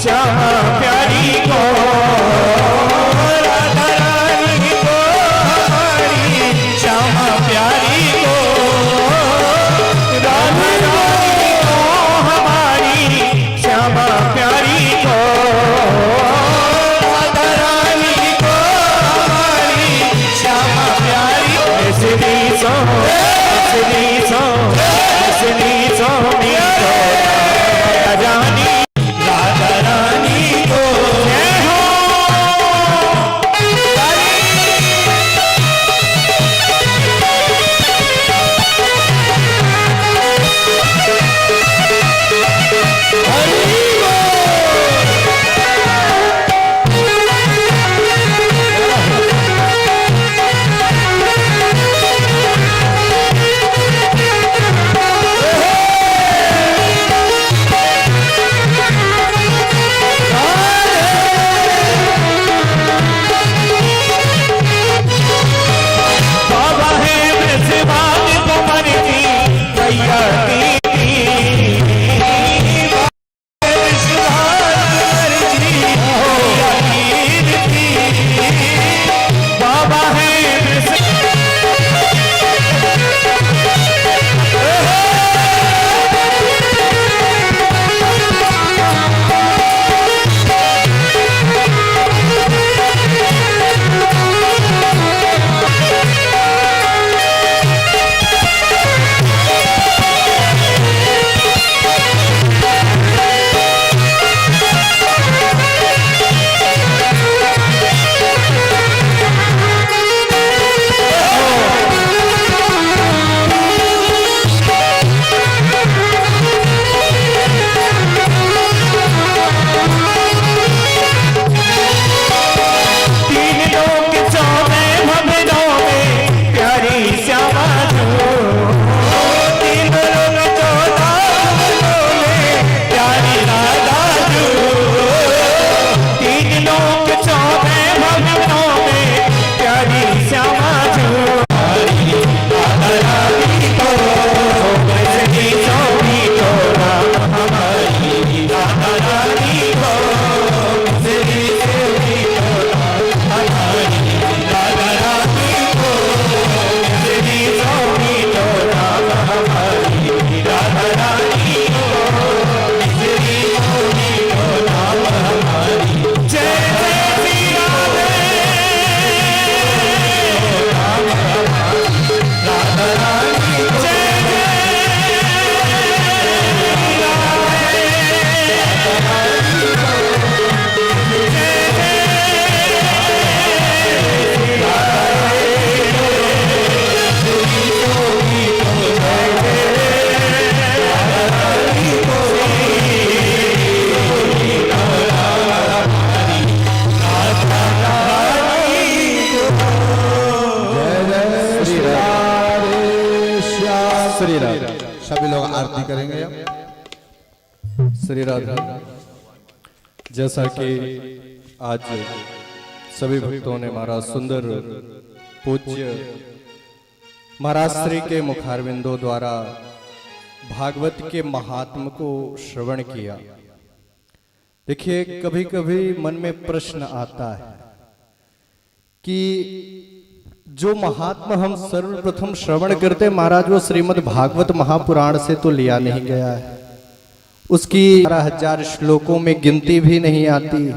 सभी लोग आरती करेंगे अब। श्री राधे। जैसा कि आज सभी भक्तों ने महाराज सुंदर पूज्य महाराज श्री के मुखारविंदों द्वारा भागवत के महात्म को श्रवण किया। देखिए, कभी कभी मन में प्रश्न आता है कि जो महात्मा हम सर्वप्रथम श्रवण करते महाराज, वो श्रीमद् भागवत महापुराण से तो लिया नहीं गया है, उसकी 12,000 श्लोकों में गिनती भी नहीं आती,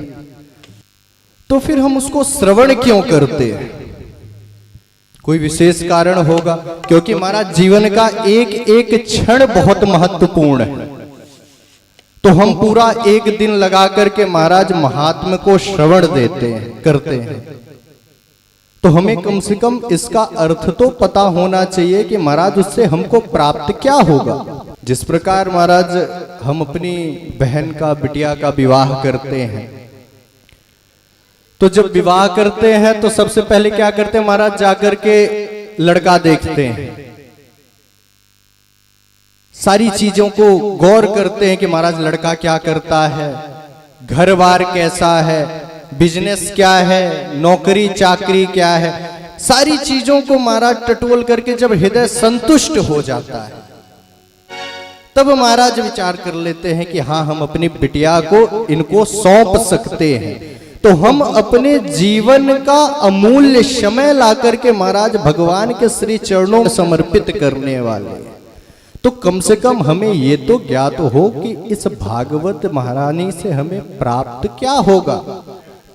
तो फिर हम उसको श्रवण क्यों करते हैं? कोई विशेष कारण होगा, क्योंकि महाराज जीवन का एक एक क्षण बहुत महत्वपूर्ण है। तो हम पूरा एक दिन लगा करके महाराज महात्मा को श्रवण देते हैं, करते हैं, तो हमें कम से कम इसका अर्थ तो पता होना चाहिए कि महाराज उससे हमको प्राप्त क्या होगा। जिस प्रकार महाराज हम अपनी बहन का, बिटिया का विवाह करते हैं, तो जब विवाह करते हैं तो सबसे पहले क्या करते हैं महाराज, जाकर के लड़का देखते हैं, सारी चीजों को गौर करते हैं कि महाराज लड़का क्या करता है, घर बार कैसा है, बिजनेस क्या है, नौकरी चाकरी क्या है, सारी चीजों को महाराज टटोल करके जब हृदय संतुष्ट हो जाता है, तब महाराज विचार कर लेते हैं कि हाँ, हम अपनी बिटिया को इनको सौंप सकते हैं। तो हम अपने जीवन का अमूल्य समय ला करके महाराज भगवान के श्री चरणों में समर्पित करने वाले, तो कम से कम हमें ये तो ज्ञात हो कि इस भागवत महारानी से हमें प्राप्त क्या होगा।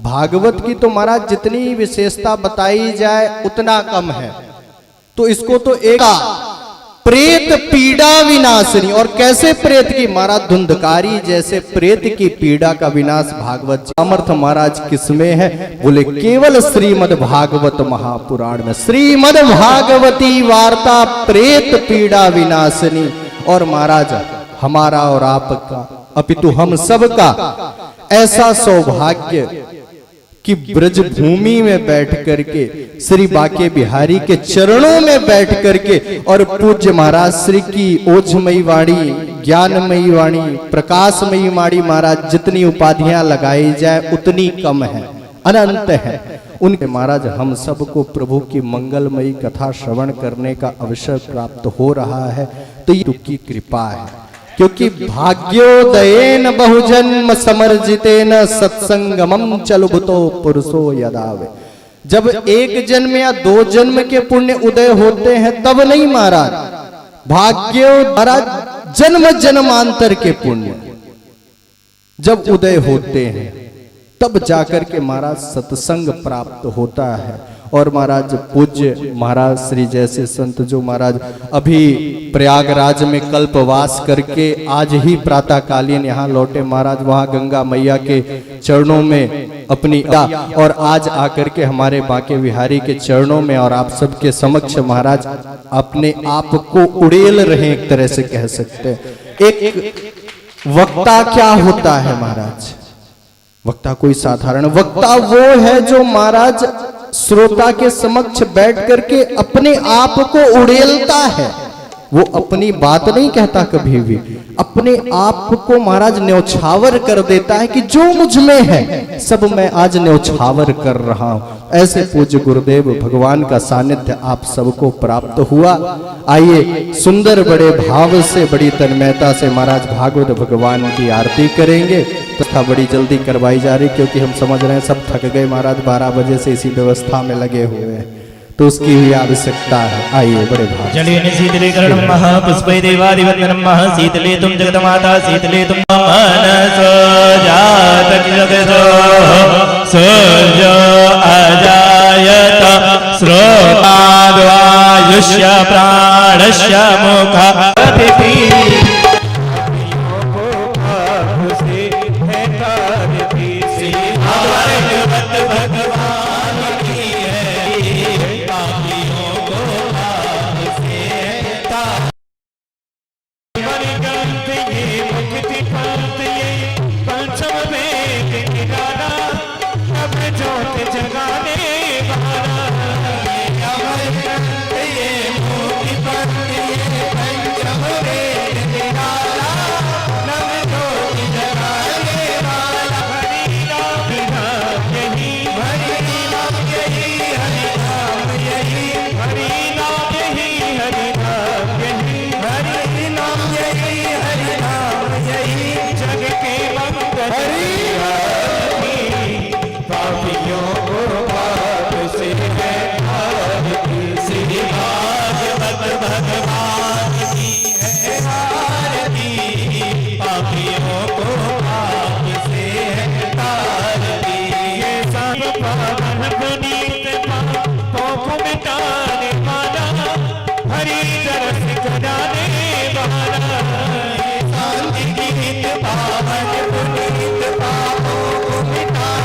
भागवत की तो महाराज जितनी विशेषता बताई जाए उतना कम है। तो इसको तो एक प्रेत पीड़ा विनाशनी, और कैसे प्रेत की महाराज, धुंधकारी जैसे प्रेत की पीड़ा का विनाश भागवत सामर्थ महाराज किसमें है? बोले केवल श्रीमद् भागवत महापुराण में। श्रीमद् भागवती वार्ता प्रेत पीड़ा विनाशनी। और महाराज हमारा और आपका, अपितु हम सबका ऐसा सौभाग्य कि ब्रज भूमि में बैठ करके श्री बाके बिहारी के चरणों में बैठ करके और पूज्य महाराज श्री की ओझमयी वाणी, ज्ञानमयी वाणी, प्रकाशमयी वाणी, महाराज जितनी उपाधियां लगाई जाए उतनी कम है, अनंत है। उनके महाराज हम सबको प्रभु की मंगलमयी कथा श्रवण करने का अवसर प्राप्त हो रहा है, तो ये की कृपा है। क्योंकि भाग्योदयेन बहुजन्म समर्जितेन सत्संगमं चलुभुतो पुरुषो यदावे। जब एक जन्म या 2 जन्म के पुण्य उदय होते हैं तब नहीं महाराज, भाग्यो महाराज जन्म जन्मांतर के पुण्य जब उदय होते हैं तब जाकर के महाराज सत्संग प्राप्त होता है। और महाराज पूज्य महाराज श्री जैसे संत जो महाराज अभी प्रयागराज में कल्पवास करके आज ही प्रातःकालीन यहाँ लौटे, महाराज वहाँ गंगा मैया के चरणों में अपनी और आज आकर के हमारे बाके बिहारी के चरणों में और आप सबके समक्ष महाराज अपने आप को उड़ेल रहे, एक तरह से कह सकते हैं। एक वक्ता क्या होता है महाराज? वक्ता कोई साधारण वक्ता वो है जो महाराज श्रोता के समक्ष बैठ करके अपने आप को उड़ेलता है। वो अपनी बात नहीं कहता कभी भी, अपने आप को महाराज न्यौछावर कर देता है कि जो मुझ में है सब मैं आज न्यौछावर कर रहा हूं। ऐसे पूज्य गुरुदेव भगवान का सानिध्य आप सबको प्राप्त हुआ। आइए सुंदर बड़े भाव से, बड़ी तन्मयता से महाराज भागवत भगवान की आरती करेंगे। तथा बड़ी जल्दी करवाई जा रही, क्योंकि हम समझ रहे हैं सब थक गए महाराज, 12 बजे से इसी व्यवस्था में लगे हुए हैं, तो उसकी भी आवश्यकता है। आइए बड़े भाव। जलेन शीतलीकरणं महा पुष्पै देवादिवन्दनं महा शीतले तुम जगन्माता शीतले तुम मनसो जात जगतो सूर्यो अजायत श्रोताद्वायुष्य प्राणस्य मुखा